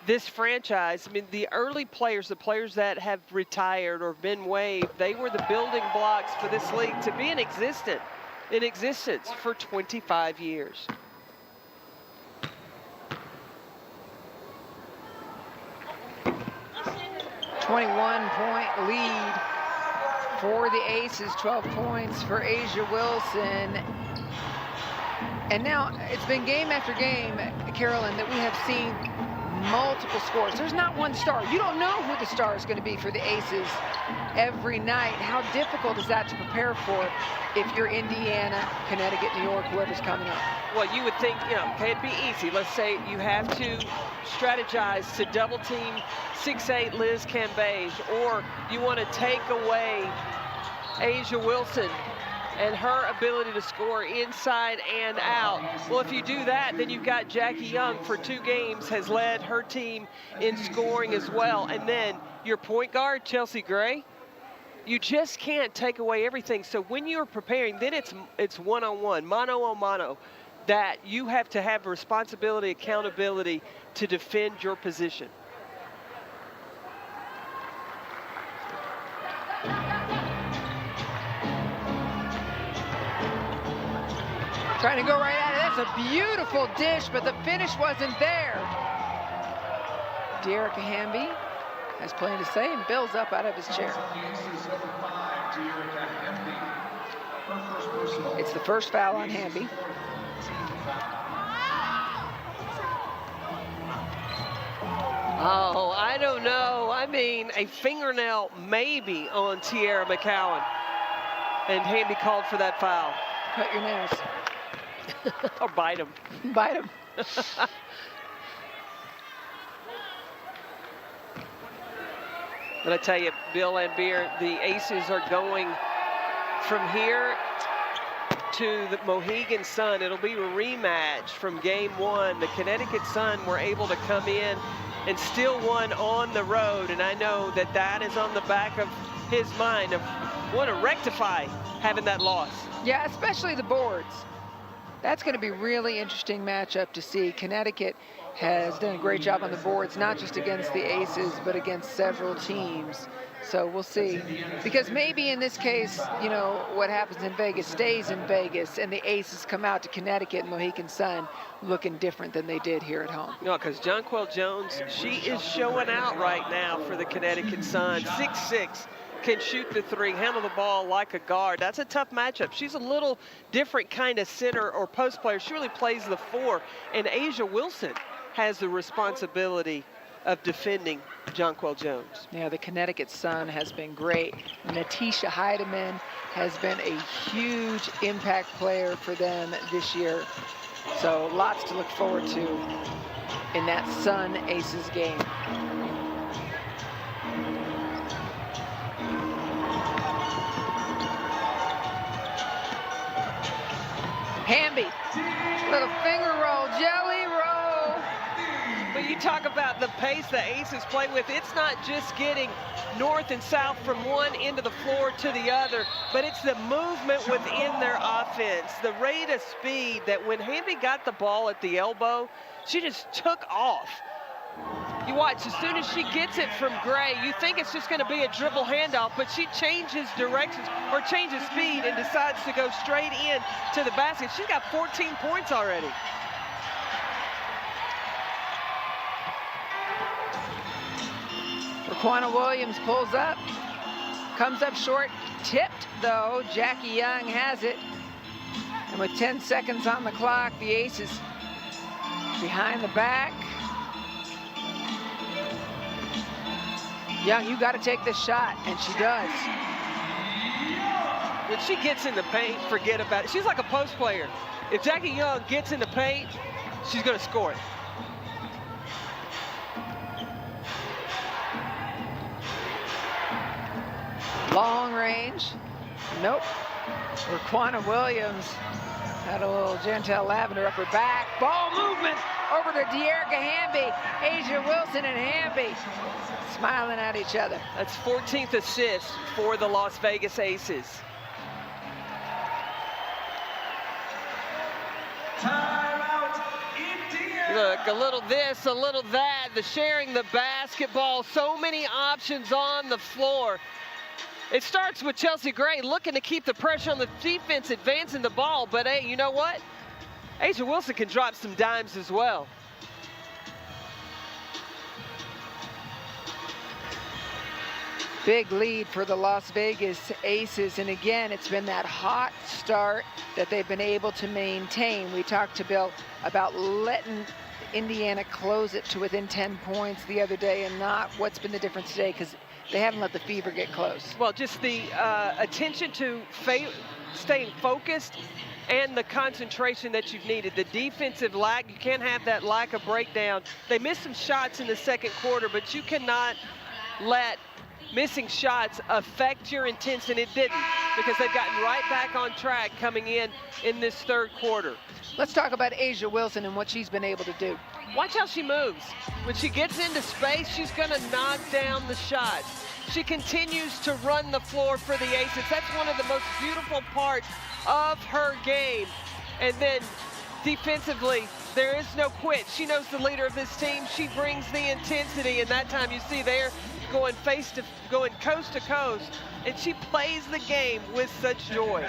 this franchise. I mean, the early players, the players that have retired or been waived, they were the building blocks for this league to be in existence for 25 years. .1 lead for the Aces, 12 points for Asia Wilson. And now it's been game after game, Carolyn, that we have seen multiple scores. There's not one star. You don't know who the star is going to be for the Aces every night. How difficult is that to prepare for if you're Indiana, Connecticut, New York, whoever's coming up? Well, you would think, okay, it'd be easy. Let's say you have to strategize to double team 6'8" Liz Cambage, or you want to take away Asia Wilson and her ability to score inside and out. Well, if you do that, then you've got Jackie Young for 2 games, has led her team in scoring as well. And then your point guard, Chelsea Gray, you just can't take away everything. So when you're preparing, then it's one-on-one, mano-a-mano, that you have to have responsibility, accountability to defend your position. Trying to go right at it. That's a beautiful dish, but the finish wasn't there. De'Erica Hamby has plenty to say and builds up out of his chair. It's the first foul on Hamby. Oh, I don't know. I mean, a fingernail maybe on Tierra McCowan. And Hamby called for that foul. Cut your nails. Or bite them. Bite them. But I tell you, Bill Lambier, the Aces are going from here to the Mohegan Sun. It'll be a rematch from game 1. The Connecticut Sun were able to come in and still won on the road. And I know that that is on the back of his mind of want to rectify having that loss. Yeah, especially the boards. That's going to be really interesting matchup to see. Connecticut has done a great job on the boards, not just against the Aces, but against several teams. So we'll see. Because maybe in this case, you know, what happens in Vegas stays in Vegas, and the Aces come out to Connecticut and Mohegan Sun looking different than they did here at home. No, because Jonquel Jones, she is showing out right now for the Connecticut Sun. 6'6". Can shoot the 3, handle the ball like a guard. That's a tough matchup. She's a little different kind of center or post player. She really plays the 4. And Asia Wilson has the responsibility of defending Jonquel Jones. Yeah, the Connecticut Sun has been great. Natisha Heidemann has been a huge impact player for them this year. So lots to look forward to in that Sun Aces game. Hamby, little finger roll, jelly roll. But you talk about the pace the Aces play with. It's not just getting north and south from one end of the floor to the other, but it's the movement within their offense, the rate of speed that when Hamby got the ball at the elbow, she just took off. You watch, as soon as she gets it from Gray, you think it's just going to be a dribble handoff, but she changes directions or changes speed and decides to go straight in to the basket. She's got 14 points already. Raquana Williams pulls up, comes up short, tipped though. Jackie Young has it. And with 10 seconds on the clock, the Aces behind the back. Young, you got to take this shot, and she does. When she gets in the paint, forget about it. She's like a post player. If Jackie Young gets in the paint, she's going to score it. Long range. Nope. Raquana Williams had a little Jantel Lavender up her back. Ball movement over to De'Erica Hamby. Asia Wilson and Hamby smiling at each other. That's 14th assist for the Las Vegas Aces. Look, a little this, a little that, the sharing the basketball, so many options on the floor. It starts with Chelsea Gray looking to keep the pressure on the defense, advancing the ball, but hey, you know what? Asia Wilson can drop some dimes as well. Big lead for the Las Vegas Aces, and again, it's been that hot start that they've been able to maintain. We talked to Bill about letting Indiana close it to within 10 points the other day, and not what's been the difference today, because they haven't let the Fever get close. Well, just the attention to staying focused and the concentration that you've needed. The defensive lack, you can't have that lack of breakdown. They missed some shots in the second quarter, but you cannot let missing shots affect your intensity, and it didn't, because they've gotten right back on track coming in this third quarter. Let's talk about Asia Wilson and what she's been able to do. Watch how she moves. When she gets into space, she's going to knock down the shots. She continues to run the floor for the Aces. That's one of the most beautiful parts of her game. And then defensively, there is no quit. She knows the leader of this team. She brings the intensity, and that time you see they're going coast to coast, and she plays the game with such joy.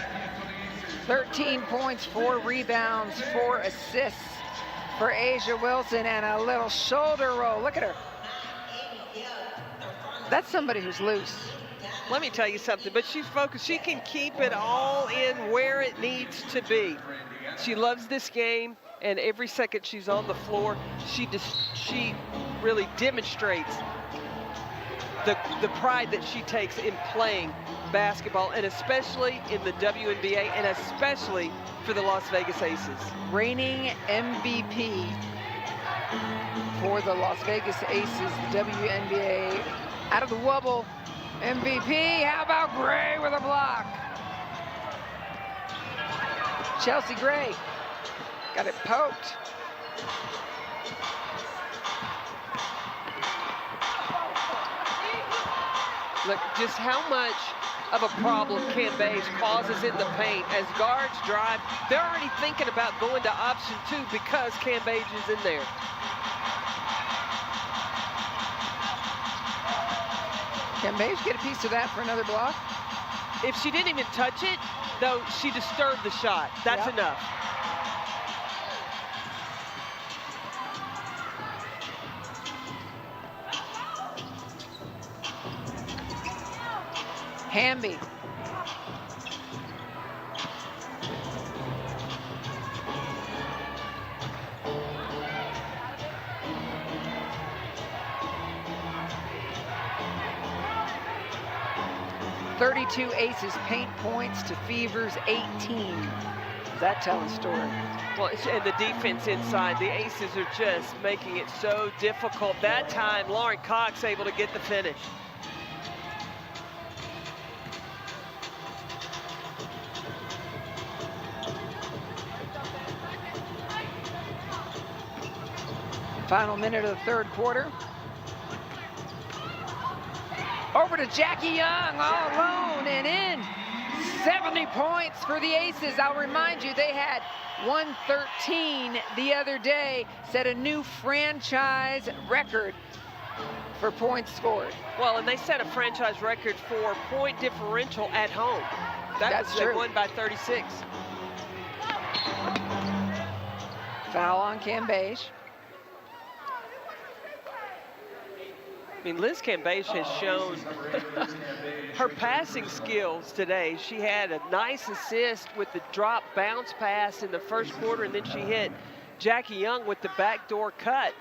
13 points, 4 rebounds, 4 assists for Asia Wilson, and a little shoulder roll. Look at her. That's somebody who's loose. Let me tell you something, but she's focused. She can keep it all in where it needs to be. She loves this game, and every second she's on the floor, she really demonstrates the pride that she takes in playing basketball, and especially in the WNBA, and especially for the Las Vegas Aces. Reigning MVP for the Las Vegas Aces, the WNBA, out of the wubble, MVP. How about Gray with a block? Chelsea Gray got it poked. Look, just how much of a problem Cambage causes in the paint. As guards drive, they're already thinking about going to option 2 because Cambage is in there. Cambage get a piece of that for another block? If she didn't even touch it, though, she disturbed the shot. That's enough. Hamby. 32 Aces paint points to Fever's 18. Does that tell a story? Well, and the defense inside, the Aces are just making it so difficult. That time, Lauren Cox able to get the finish. Final minute of the third quarter. Over to Jackie Young, all alone and in. 70 points for the Aces. I'll remind you, they had 113 the other day, set a new franchise record for points scored. Well, and they set a franchise record for point differential at home. That's true. They won by 36. Foul on Cambage. I mean, Liz Cambage has shown her passing skills today. She had a nice assist with the drop bounce pass in the first quarter, and then she hit Jackie Young with the backdoor cut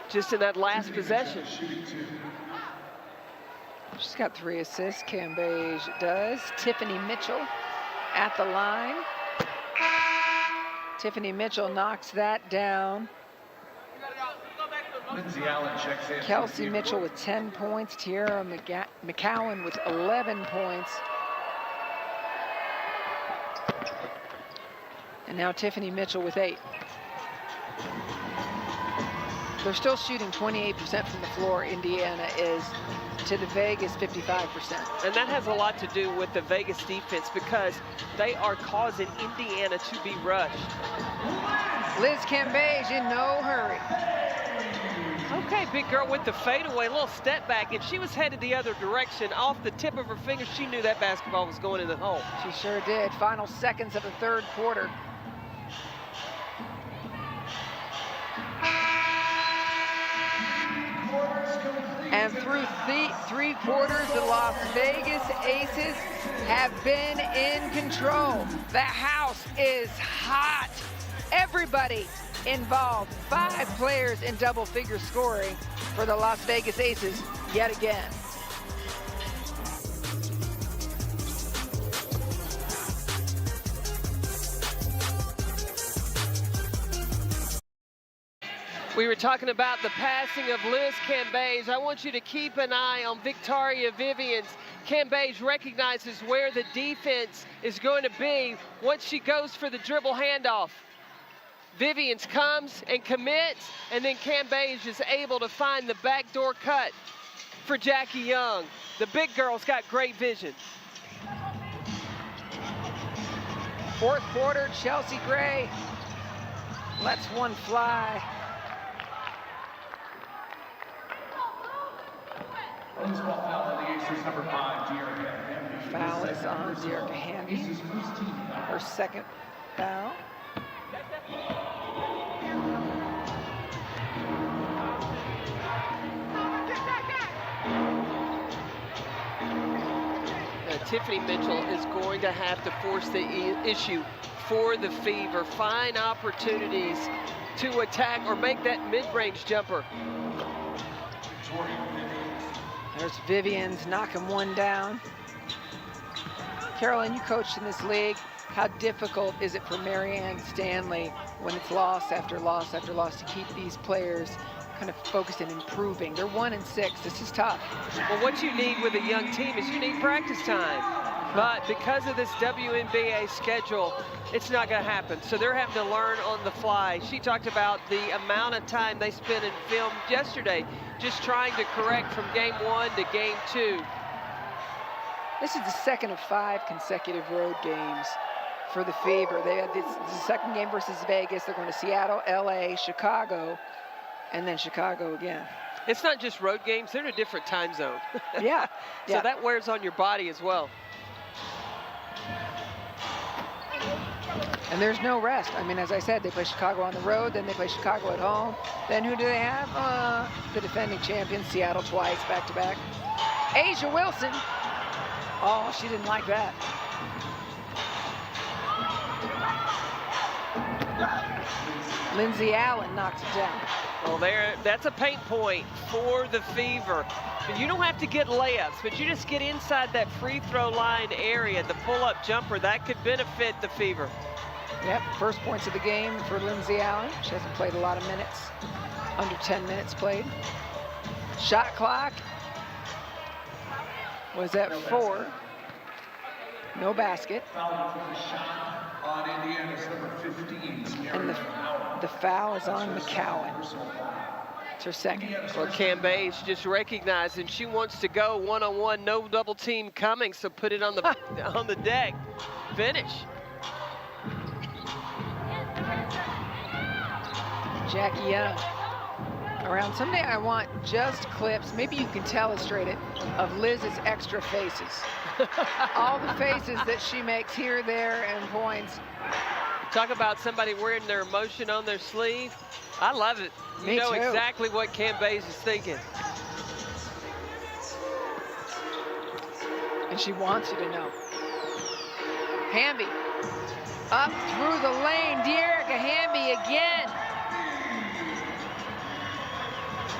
just in that last possession. She's got 3 assists, Cambage does. Tiffany Mitchell at the line. Tiffany Mitchell knocks that down. Lindsay Allen checks in. Kelsey Mitchell with 10 points. Tiara McCowan with 11 points. And now Tiffany Mitchell with 8. They're still shooting 28% from the floor. Indiana is to the Vegas 55%. And that has a lot to do with the Vegas defense because they are causing Indiana to be rushed. Liz Cambage in no hurry. Okay, big girl with the fadeaway, little step back, and she was headed the other direction. Off the tip of her finger, she knew that basketball was going in the hole. She sure did. Final seconds of the third quarter. And through three quarters, the Las Vegas Aces have been in control. The house is hot. Everybody involved. 5 players in double-figure scoring for the Las Vegas Aces yet again. We were talking about the passing of Liz Cambage. I want you to keep an eye on Victoria Vivians. Cambage recognizes where the defense is going to be once she goes for the dribble handoff. Vivians comes and commits, and then Cambage is able to find the backdoor cut for Jackie Young. The big girl's got great vision. Fourth quarter, Chelsea Gray lets one fly. Foul on the Aces, number 5, Dearica Hamby. Foul is on Dearica Hamby. Aces first team foul. Her second foul. Tiffany Mitchell is going to have to force the issue for the Fever. Find opportunities to attack or make that mid-range jumper. There's Vivians knocking one down. Carolyn, you coached in this league. How difficult is it for Marianne Stanley when it's loss after loss after loss to keep these players kind of focused and improving? They're 1-6. This is tough. Well, what you need with a young team is you need practice time. But because of this WNBA schedule, it's not going to happen. So they're having to learn on the fly. She talked about the amount of time they spent in film yesterday, just trying to correct from game 1 to game 2. This is the second of 5 consecutive road games for the Fever. They had the second game versus Vegas. They're going to Seattle, LA, Chicago, and then Chicago again. It's not just road games, they're in a different time zone. Yeah. So that wears on your body as well. And there's no rest. I mean, as I said, they play Chicago on the road, then they play Chicago at home. Then who do they have? The defending champions, Seattle twice, back-to-back. Asia Wilson. Oh, she didn't like that. Lindsay Allen knocks it down. Well, that's a paint point for the Fever. And you don't have to get layups, but you just get inside that free throw line area, the pull-up jumper, that could benefit the Fever. Yep, first points of the game for Lindsay Allen. She hasn't played a lot of minutes, under 10 minutes played. Shot clock was at 4. No basket. On Indiana's number 15. And the foul is on McCowan. It's her second. Well, Cambage just recognized, and she wants to go one-on-one, no double team coming, so put it on the on the deck. Finish. Jackie Young. Around someday I want just clips, maybe you can telestrate it, of Liz's extra faces. All the faces that she makes here, there, and points. Talk about somebody wearing their emotion on their sleeve. I love it. You know exactly what Cambage is thinking. And she wants you to know. Hamby up through the lane. De'Erica Hamby again.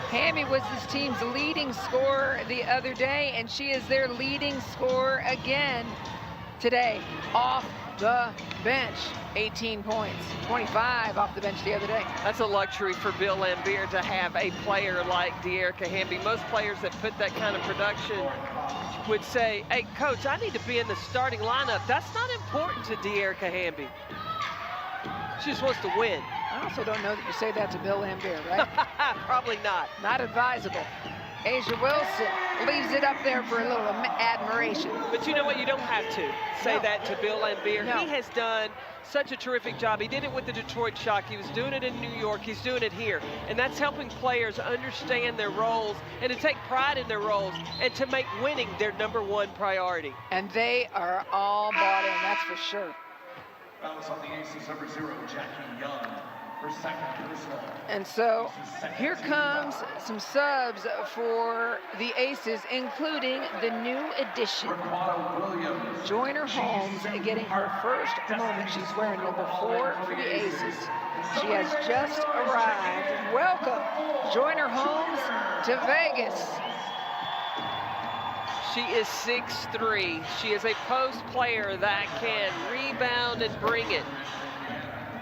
Hamby was this team's leading scorer the other day, and she is their leading scorer again today off the bench. 18 points, 25 off the bench the other day. That's a luxury for Bill Lambier to have a player like De'Erica Hamby. Most players that put that kind of production would say, hey, coach, I need to be in the starting lineup. That's not important to De'Erica Hamby. She just wants to win. I also don't know that you say that to Bill Lambier, right? Probably not. Not advisable. Asia Wilson leaves it up there for a little admiration. But you know what? You don't have to say that to Bill Lambier. No. He has done such a terrific job. He did it with the Detroit Shock. He was doing it in New York. He's doing it here. And that's helping players understand their roles and to take pride in their roles and to make winning their #1 priority. And they are all bought in, that's for sure. Fouls on the Aces, number 0, Jackie Young. For second personal. And so here comes some subs for the Aces, including the new addition, Joyner Holmes, getting her first moment. She's wearing number 4 for the Aces. She has just arrived. Welcome, Joyner Holmes, to Vegas. She is 6'3". She is a post player that can rebound and bring it.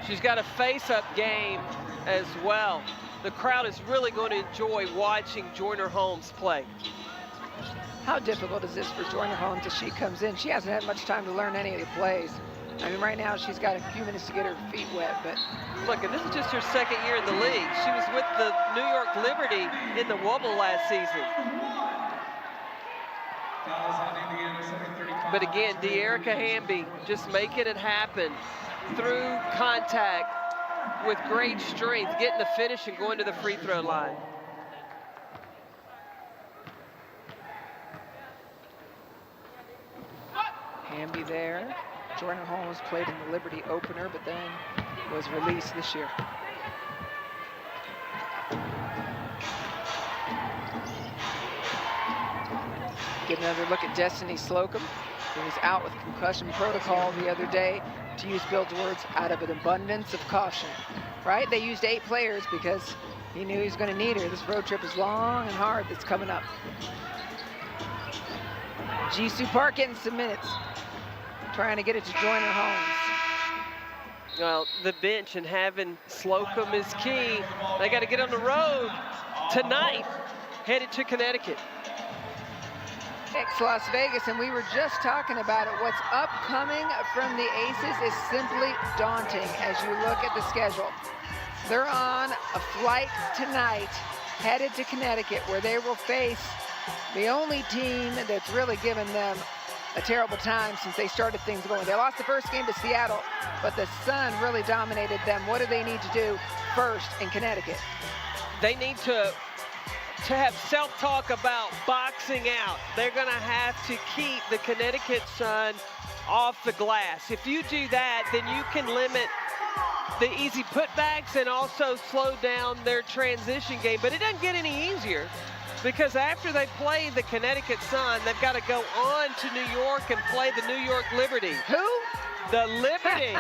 She's got a face-up game as well. The crowd is really going to enjoy watching Joyner Holmes play. How difficult is this for Joyner Holmes as she comes in? She hasn't had much time to learn any of the plays. I mean, right now she's got a few minutes to get her feet wet, but... Look, and this is just her second year in the league. She was with the New York Liberty in the Wubble last season. But again, De'Erica Hamby just making it happen through contact with great strength, getting the finish and going to the free throw line. Hamby there. Joyner Holmes played in the Liberty opener, but then was released this year. Get another look at Destiny Slocum, who was out with concussion protocol the other day, to use Bill's words, out of an abundance of caution, right? They used 8 players because he knew he was going to need her. This road trip is long and hard that's coming up. Jisoo Park getting some minutes, trying to get it to Joyner Holmes. Well, the bench and having Slocum is key. They got to get on the road tonight, headed to Connecticut. Las Vegas, and we were just talking about it. What's upcoming from the Aces is simply daunting as you look at the schedule. They're on a flight tonight, headed to Connecticut, where they will face the only team that's really given them a terrible time since they started things going. They lost the first game to Seattle, but the Sun really dominated them. What do they need to do first in Connecticut? They need to have self-talk about boxing out. They're going to have to keep the Connecticut Sun off the glass. If you do that, then you can limit the easy putbacks and also slow down their transition game. But it doesn't get any easier, because after they play the Connecticut Sun, they've got to go on to New York and play the New York Liberty. Who? the Liberty.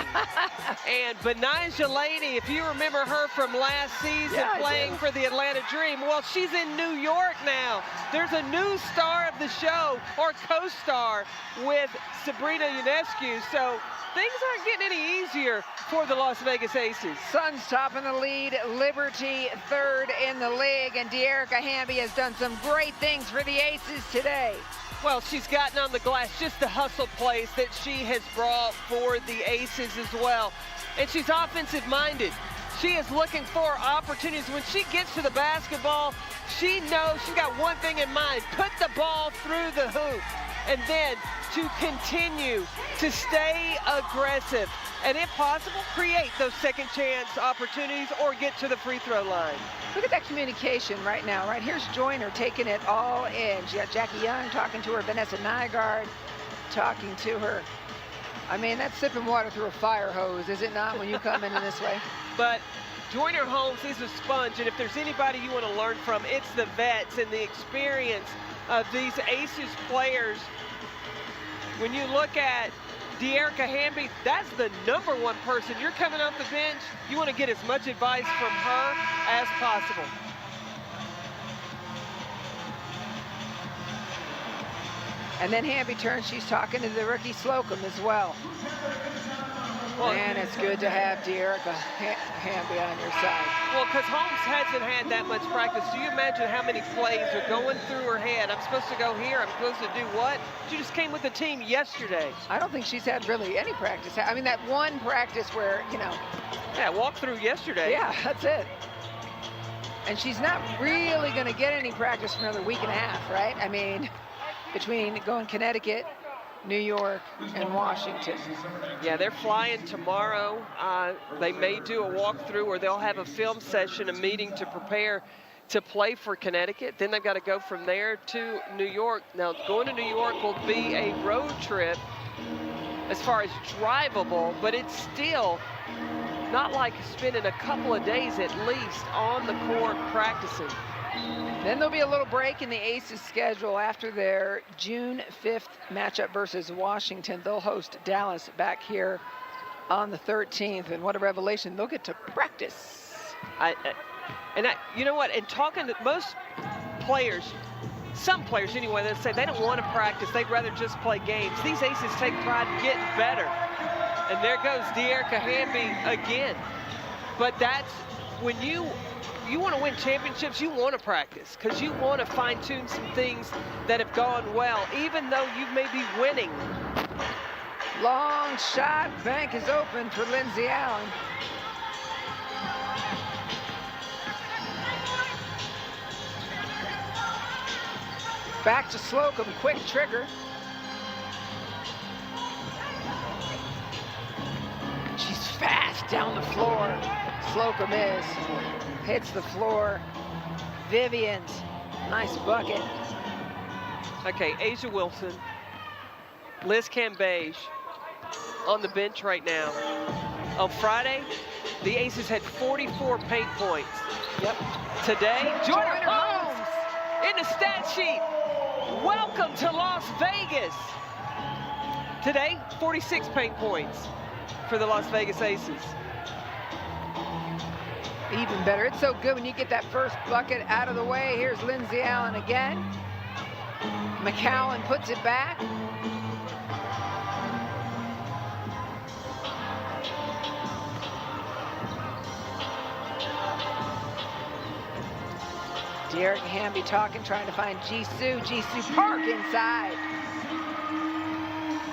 And Benijah Laney, if you remember her from last season playing for the Atlanta Dream, well, she's in New York now. There's a new star of the show, or co-star, with Sabrina Ionescu. So things aren't getting any easier for the Las Vegas Aces. Suns top in the lead, Liberty third in the league, and De'Erica Hamby has done some great things for the Aces today. Well, she's gotten on the glass, just the hustle plays that she has brought for the Aces as well. And she's offensive-minded. She is looking for opportunities. When she gets to the basketball, she knows she's got one thing in mind: put the ball through the hoop, and then to continue to stay aggressive, and if possible, create those second chance opportunities or get to the free throw line. Look at that communication right now, right? Here's Joyner taking it all in. She got Jackie Young talking to her, Vanessa Nygaard talking to her. I mean, that's sipping water through a fire hose, is it not, when you come in this way? But Joyner Holmes is a sponge, and if there's anybody you want to learn from, it's the vets and the experience of these Aces players. When you look at De'Erica Hamby, that's the #1 person. You're coming off the bench, you want to get as much advice from her as possible. And then Hamby turns, she's talking to the rookie Slocum as well. Man, it's good to have De'Erica Hamby on your side. Well, because Holmes hasn't had that much practice. Do you imagine how many plays are going through her head? I'm supposed to go here, I'm supposed to do what? She just came with the team yesterday. I don't think she's had really any practice. I mean, that one practice where, you know. Yeah, walked through yesterday. Yeah, that's it. And she's not really going to get any practice for another week and a half, right? I mean, between going Connecticut, New York, and Washington. Yeah, they're flying tomorrow. They may do a walkthrough, or they'll have a film session, a meeting to prepare to play for Connecticut. Then they've got to go from there to New York. Now, going to New York will be a road trip as far as drivable, but it's still not like spending a couple of days at least on the court practicing. Then there'll be a little break in the Aces schedule after their June 5th matchup versus Washington. They'll host Dallas back here on the 13th, and what a revelation. They'll get to practice. You know what, in talking to most players, some players anyway, they say they don't want to practice, they'd rather just play games. These Aces take pride in getting better. And there goes De'Erica Hamby again. But that's when you want to win championships, you want to practice, because you want to fine-tune some things that have gone well, even though you may be winning. Long shot, bank is open for Lindsey Allen. Back to Slocum, quick trigger. She's fast down the floor. Slocum is. Hits the floor. Vivian's, nice bucket. Okay, Asia Wilson, Liz Cambage on the bench right now. On Friday, the Aces had 44 paint points. Yep. Today, Joyner Holmes in the stat sheet. Welcome to Las Vegas. Today, 46 paint points for the Las Vegas Aces. Even better. It's so good when you get that first bucket out of the way. Here's Lindsey Allen again. McCowan puts it back. De'Erica Hamby talking, trying to find Jisoo. Jisoo Park inside.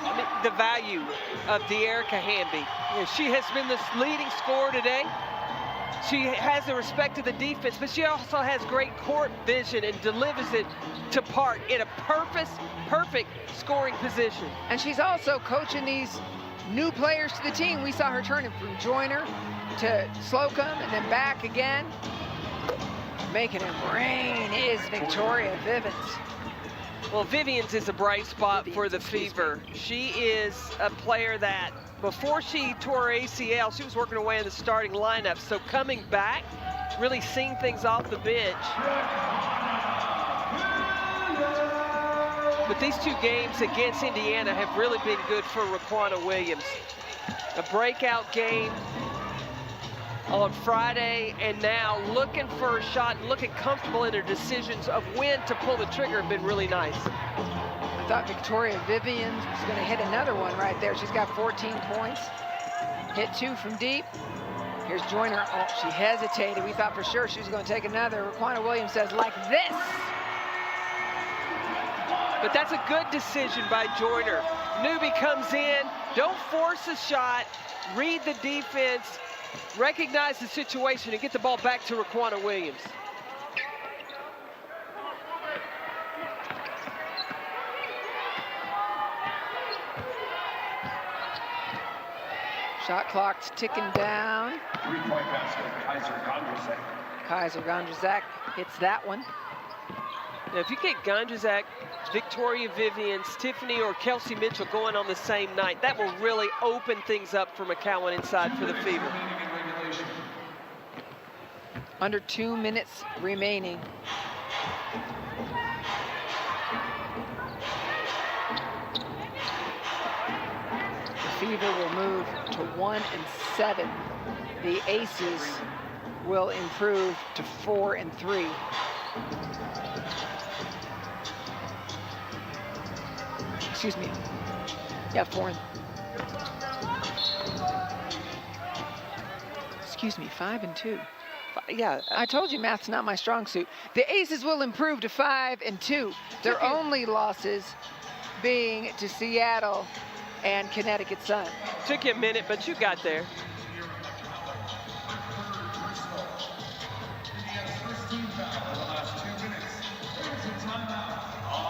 I mean, the value of De'Erica Hamby. You know, she has been the leading scorer today. She has the respect of the defense, but she also has great court vision and delivers it to Park in a perfect scoring position. And she's also coaching these new players to the team. We saw her turning from Joyner to Slocum and then back again. Making it rain is Victoria Vivens. Well, Vivian's is a bright spot for the Fever. She is a player that, before she tore her ACL, she was working her way in the starting lineup. So coming back, really seeing things off the bench. but these two games against Indiana have really been good for Raquana Williams. A breakout game on Friday, and now looking for a shot and looking comfortable in her decisions of when to pull the trigger have been really nice. I thought Victoria Vivian was going to hit another one right there. She's got 14 points. Hit 2 from deep. Here's Joyner. Oh, she hesitated. We thought for sure she was going to take another. Raquana Williams says, like this. But that's a good decision by Joyner. Newbie comes in, don't force a shot, read the defense, recognize the situation, and get the ball back to Raquana Williams. Shot clock's ticking down. 3-point basket, Kaiser Gondrzak. Kaiser Gondrzak hits that one. Now, if you get Gondrzak, Victoria Vivian, Tiffany, or Kelsey Mitchell going on the same night, that will really open things up for McCowan inside for the Fever. Under 2 minutes remaining. The Fever will move to 1-7. The Aces will improve to 4-3. Excuse me. Yeah, 4. Excuse me, 5-2. Yeah, I told you math's not my strong suit. The Aces will improve to 5-2. Their only losses being to Seattle and Connecticut Sun. took you a minute, but you got there.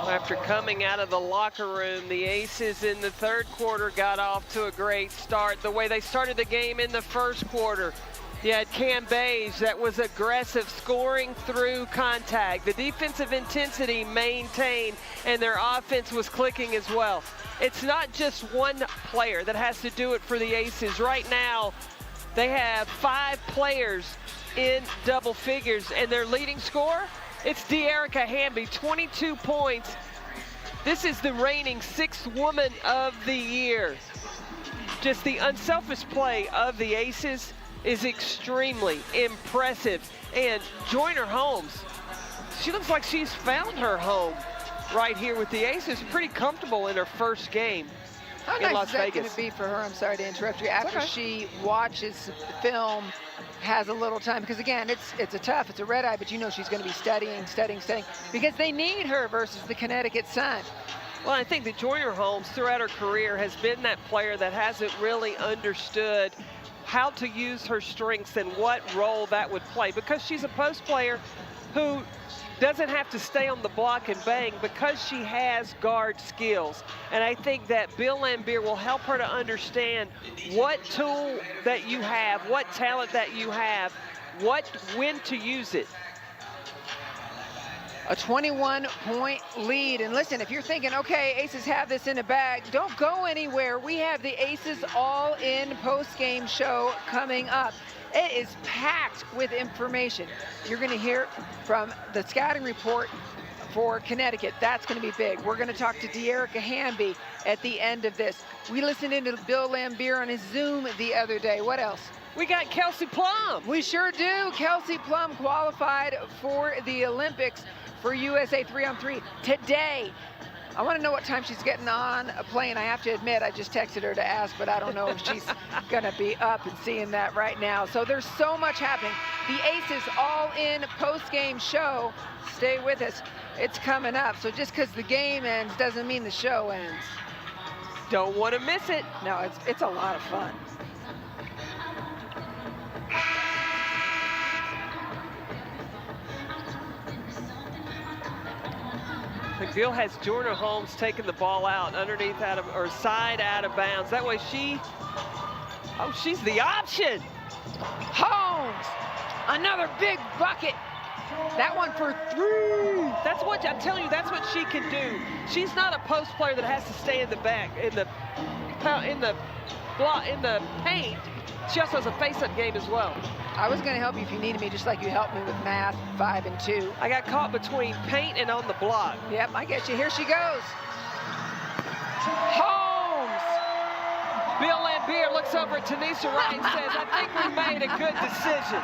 After coming out of the locker room, the Aces in the third quarter got off to a great start. The way they started the game in the first quarter, you had Cam Beige that was aggressive, scoring through contact. The defensive intensity maintained, and their offense was clicking as well. It's not just one player that has to do it for the Aces. Right now, they have 5 players in double figures, and their leading scorer, it's De'Erica Hamby, 22 points. This is the reigning 6th woman of the year. Just the unselfish play of the Aces is extremely impressive. And Joyner Holmes, she looks like she's found her home right here with the Aces. Pretty comfortable in her first game How in nice Las is that Vegas. going to be for her? I'm sorry to interrupt you. After okay. she watches the film, has a little time, because again, it's a red eye, but you know she's going to be studying, because they need her versus the Connecticut Sun. Well, I think that Joyner Holmes throughout her career has been that player that hasn't really understood how to use her strengths and what role that would play, because she's a post player who doesn't have to stay on the block and bang because she has guard skills. And I think that Bill Laimbeer will help her to understand what tool that you have, what talent that you have, when to use it. A 21-point lead. And listen, if you're thinking, okay, Aces have this in the bag, don't go anywhere. We have the Aces All-In post-game show coming up. It is packed with information. You're going to hear from the scouting report for Connecticut. That's going to be big. We're going to talk to De'Erica Hamby at the end of this. We listened into Bill Laimbeer on his Zoom the other day. What else? We got Kelsey Plum. We sure do. Kelsey Plum qualified for the Olympics for USA 3-on-3 today. I want to know what time she's getting on a plane. I have to admit, I just texted her to ask, but I don't know if she's going to be up and seeing that right now. So there's so much happening. The Aces All-In post-game show. Stay with us. It's coming up. So just because the game ends doesn't mean the show ends. Don't want to miss it. No, it's a lot of fun. McGill has Joyner Holmes taking the ball out underneath side out of bounds. That way she's the option. Holmes, another big bucket. That one for 3. That's what I'm telling you. That's what she can do. She's not a post player that has to stay in the back in the paint. She also has a face-up game as well. I was going to help you if you needed me, just like you helped me with math, 5 and 2. I got caught between paint and on the block. Yep, I get you. Here she goes. Holmes. Bill Lambier looks over at Tanisha Wright and says, I think we made a good decision.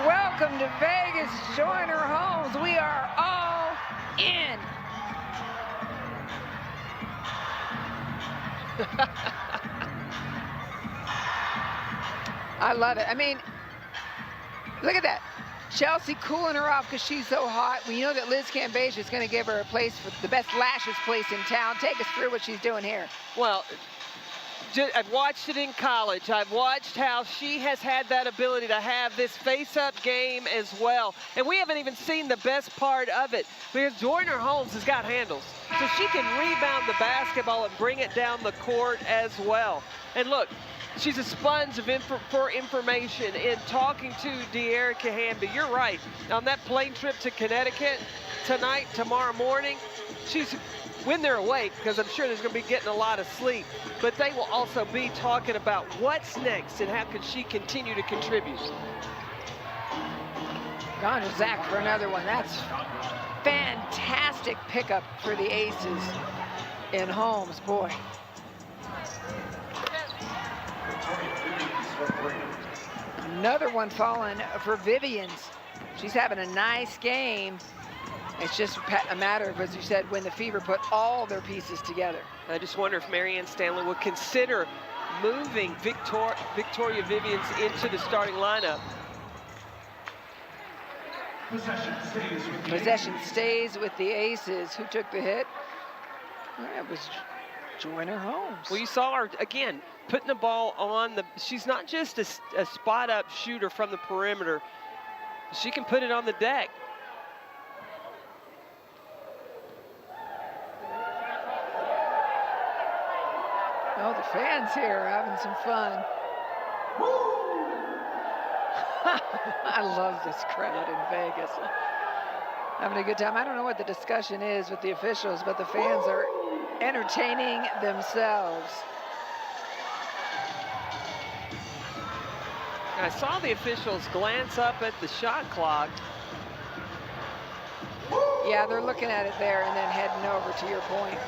Welcome to Vegas, Joyner Holmes. We are all in. I love it. I mean, look at that. Chelsea cooling her off because she's so hot. We know that Liz Cambasia is going to give her a place for the best lashes place in town. Take us through what she's doing here. Well, I've watched it in college. I've watched how she has had that ability to have this face-up game as well. And we haven't even seen the best part of it because Joyner Holmes has got handles. So she can rebound the basketball and bring it down the court as well. And look, she's a sponge for information in talking to De'Erica Hamby. You're right. On that plane trip to Connecticut tonight, tomorrow morning, when they're awake, because I'm sure there's going to be getting a lot of sleep, but they will also be talking about what's next and how can she continue to contribute. Gone to Zach for another one. That's fantastic pickup for the Aces in Holmes, boy. Another one falling for Vivians. She's having a nice game. It's just a matter of, as you said, when the Fever put all their pieces together. I just wonder if Marianne Stanley will consider moving Victoria Vivians into the starting lineup. Possession stays with the Aces. Who took the hit? It was Joyner Holmes. Well, you saw her, again, putting the ball on the, she's not just a spot-up shooter from the perimeter. She can put it on the deck. Oh, the fans here are having some fun. I love this crowd in Vegas. Having a good time. I don't know what the discussion is with the officials, but the fans are entertaining themselves. I saw the officials glance up at the shot clock. Yeah, they're looking at it there and then heading over, to your point.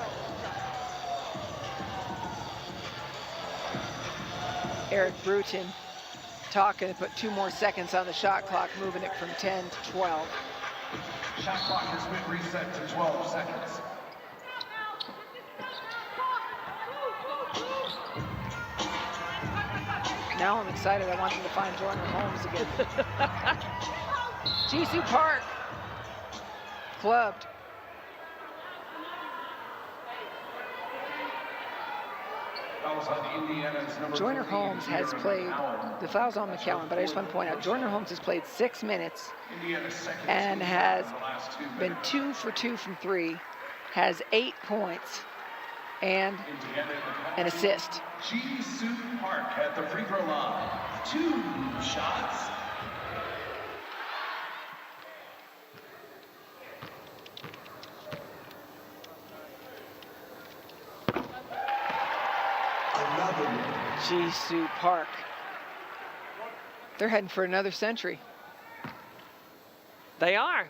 Eric Bruton talking to put 2 more seconds on the shot clock, moving it from 10 to 12. Shot clock has been reset to 12 seconds. Now I'm excited. I want them to find Joyner Holmes again. Jisoo Park clubbed. Joyner Holmes has played, the foul's on McCallum, but I just want to point out, Joyner Holmes has played 6 minutes and has been 2 for 2 from 3, has 8 points and an assist. Jisoo Park at the free throw line. 2 shots. Jisoo Park. They're heading for another century. They are.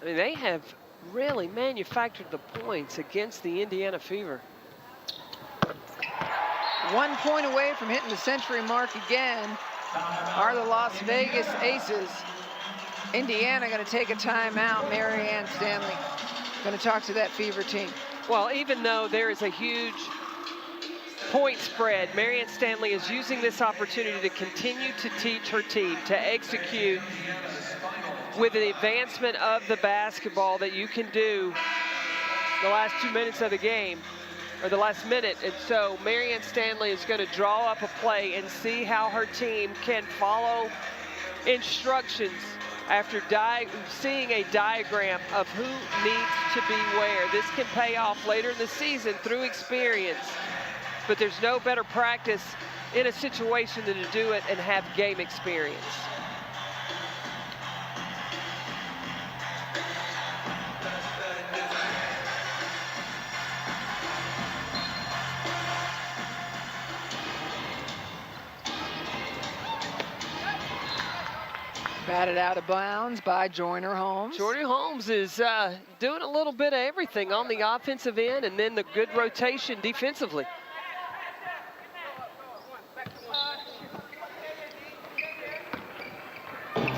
I mean, they have really manufactured the points against the Indiana Fever. 1 point away from hitting the century mark again are the Las Vegas Aces. Indiana going to take a timeout. Marianne Stanley going to talk to that Fever team. Well, even though there is a huge point spread, Marianne Stanley is using this opportunity to continue to teach her team to execute with the advancement of the basketball that you can do the last 2 minutes of the game, or the last minute. And so Marianne Stanley is going to draw up a play and see how her team can follow instructions after seeing a diagram of who needs to be where. This can pay off later in the season through experience. But there's no better practice in a situation than to do it and have game experience. Batted out of bounds by Joyner Holmes. Joyner Holmes is doing a little bit of everything on the offensive end, and then the good rotation defensively.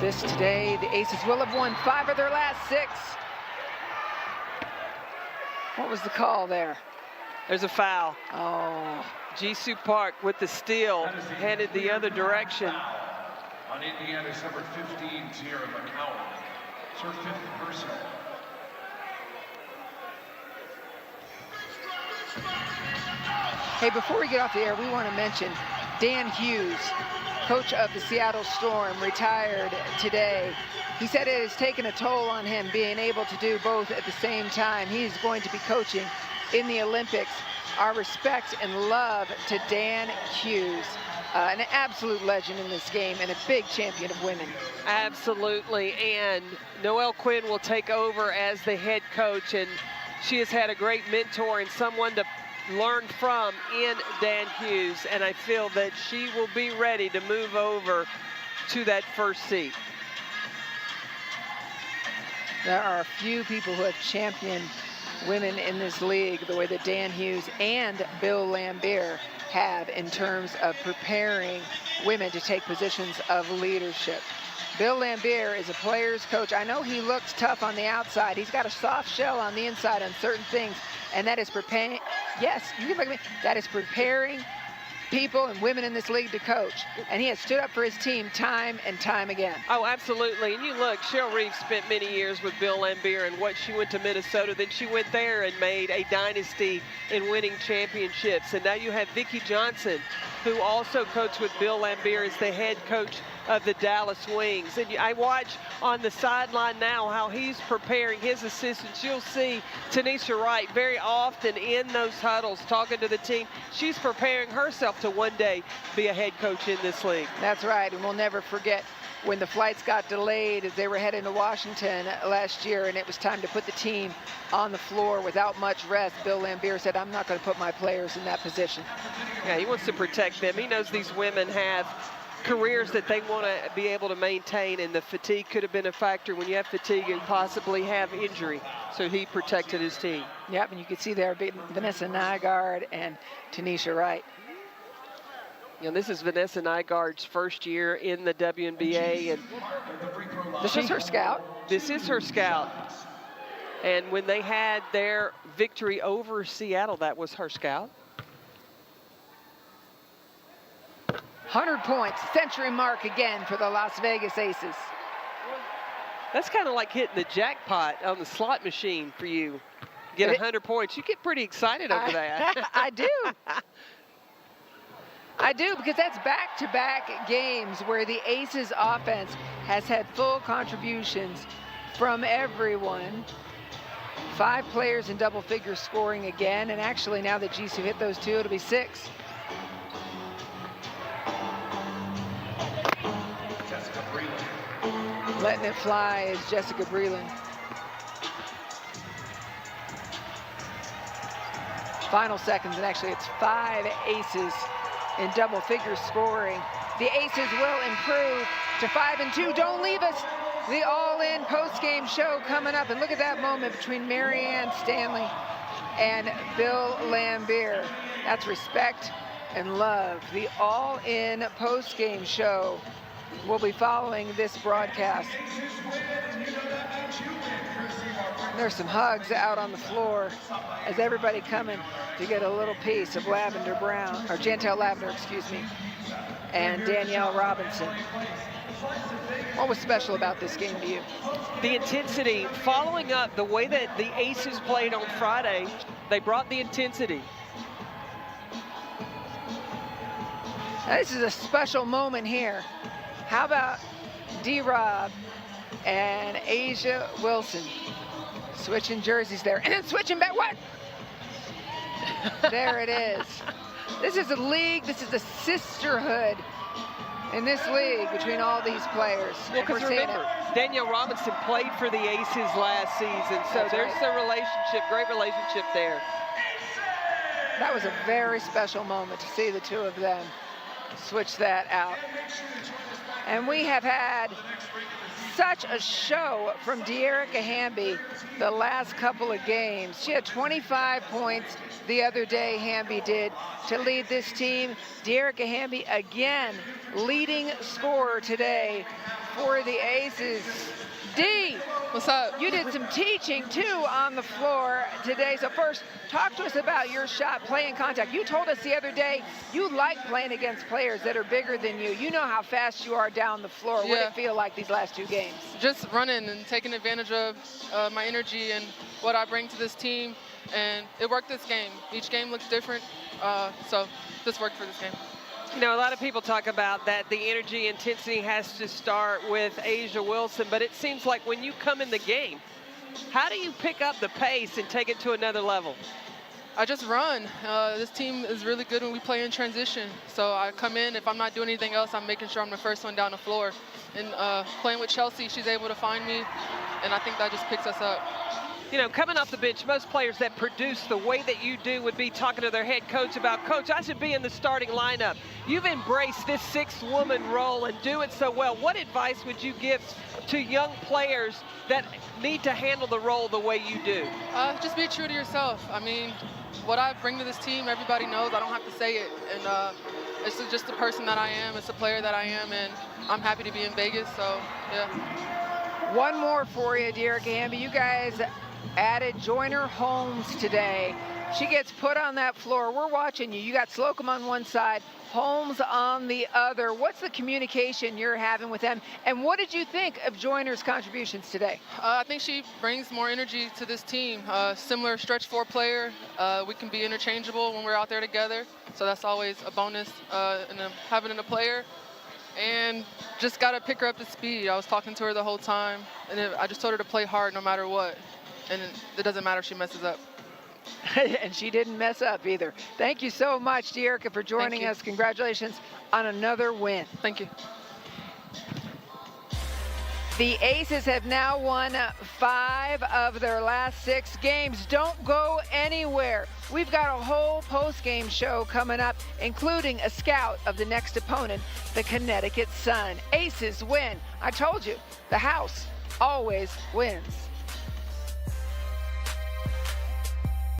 This today, the Aces will have won 5 of their last 6. What was the call there? There's a foul. Oh. Jisoo Park with the steal, headed the other direction. On Indiana's number 15, Sierra McCowan. It's her 5th personal. Hey, before we get off the air, we want to mention Dan Hughes, coach of the Seattle Storm, retired today. He said it has taken a toll on him being able to do both at the same time. He's going to be coaching in the Olympics. Our respect and love to Dan Hughes, an absolute legend in this game and a big champion of women. Absolutely, and Noelle Quinn will take over as the head coach, and she has had a great mentor and someone to learn from in Dan Hughes, and I feel that she will be ready to move over to that first seat. There are a few people who have championed women in this league the way that Dan Hughes and Bill Lambier have in terms of preparing women to take positions of leadership. Bill Lambier is a player's coach. I know he looks tough on the outside. He's got a soft shell on the inside on certain things, and that is preparing, yes, you can look at me, that is preparing people and women in this league to coach. And he has stood up for his team time and time again. Oh, absolutely. And you look, Cheryl Reeves spent many years with Bill Lambier, and what she went to Minnesota, then she went there and made a dynasty in winning championships. And now you have Vicki Johnson, who also coached with Bill Lambier as the head coach of the Dallas Wings. And I watch on the sideline now how he's preparing his assistants. You'll see Tanisha Wright very often in those huddles talking to the team. She's preparing herself to one day be a head coach in this league. That's right, and we'll never forget when the flights got delayed as they were heading to Washington last year, and it was time to put the team on the floor without much rest. Bill Lambier said, I'm not going to put my players in that position. Yeah, he wants to protect them. He knows these women have careers that they want to be able to maintain, and the fatigue could have been a factor. When you have fatigue and possibly have injury, so he protected his team. Yep, and you can see there Vanessa Nygaard and Tanisha Wright. You know, this is Vanessa Nygaard's first year in the WNBA, and this is her scout. This is her scout. And when they had their victory over Seattle, that was her scout. 100 points, century mark again for the Las Vegas Aces. That's kind of like hitting the jackpot on the slot machine for you. Get 100 points. You get pretty excited over that. I do. I do, because that's back-to-back games where the Aces offense has had full contributions from everyone. 5 players in double figure scoring again, and actually now that Jisoo hit those 2, it'll be 6. Letting it fly is Jessica Breland. Final seconds, and actually it's 5 aces in double figure scoring. The Aces will improve to 5-2. Don't leave us. The all-in post-game show coming up, and look at that moment between Marianne Stanley and Bill Lambier. That's respect and love. The all-in post-game show will be following this broadcast. There's some hugs out on the floor as everybody coming to get a little piece of Lavender Brown, or Chantel Lavender, excuse me, and Danielle Robinson. What was special about this game to you? The intensity, following up the way that the Aces played on Friday, they brought the intensity. Now, this is a special moment here. How about D-Rob and Asia Wilson switching jerseys there, and then switching back, what? There it is. This is a league, this is a sisterhood in this league between all these players. Well, because remember, Danielle Robinson played for the Aces last season, so there's a relationship, great relationship there. That was a very special moment to see the two of them switch that out. And we have had such a show from De'Erica Hamby the last couple of games. She had 25 points the other day, Hamby did, to lead this team. De'Erica Hamby again leading scorer today for the Aces. Dee, what's up? You did some teaching too on the floor today. So first, talk to us about your shot, play in contact. You told us the other day you like playing against players that are bigger than you. You know how fast you are down the floor. What did it feel like these last two games? Just running and taking advantage of my energy and what I bring to this team. And it worked this game. Each game looks different, so this worked for this game. You know, a lot of people talk about that the energy intensity has to start with Asia Wilson, but it seems like when you come in the game, how do you pick up the pace and take it to another level? I just run. This team is really good when we play in transition. So I come in, if I'm not doing anything else, I'm making sure I'm the first one down the floor. And playing with Chelsea, she's able to find me, and I think that just picks us up. You know, coming off the bench, most players that produce the way that you do would be talking to their head coach about, Coach, I should be in the starting lineup. You've embraced this six-woman role and do it so well. What advice would you give to young players that need to handle the role the way you do? Just be true to yourself. I mean, what I bring to this team, everybody knows. I don't have to say it. And it's just the person that I am. It's the player that I am, and I'm happy to be in Vegas, so, yeah. One more for you, De'Erica Hamby. You guys added Joyner Holmes today. She gets put on that floor. We're watching you. You got Slocum on one side, Holmes on the other. What's the communication you're having with them? And what did you think of Joyner's contributions today? I think she brings more energy to this team. Similar stretch four player. We can be interchangeable when we're out there together. So that's always a bonus having a player. And just got to pick her up to speed. I was talking to her the whole time. And I just told her to play hard no matter what. And it doesn't matter if she messes up. And she didn't mess up either. Thank you so much, De'Erica, for joining us. Congratulations on another win. Thank you. The Aces have now won 5 of their last 6 games. Don't go anywhere. We've got a whole post-game show coming up, including a scout of the next opponent, the Connecticut Sun. Aces win. I told you, the house always wins.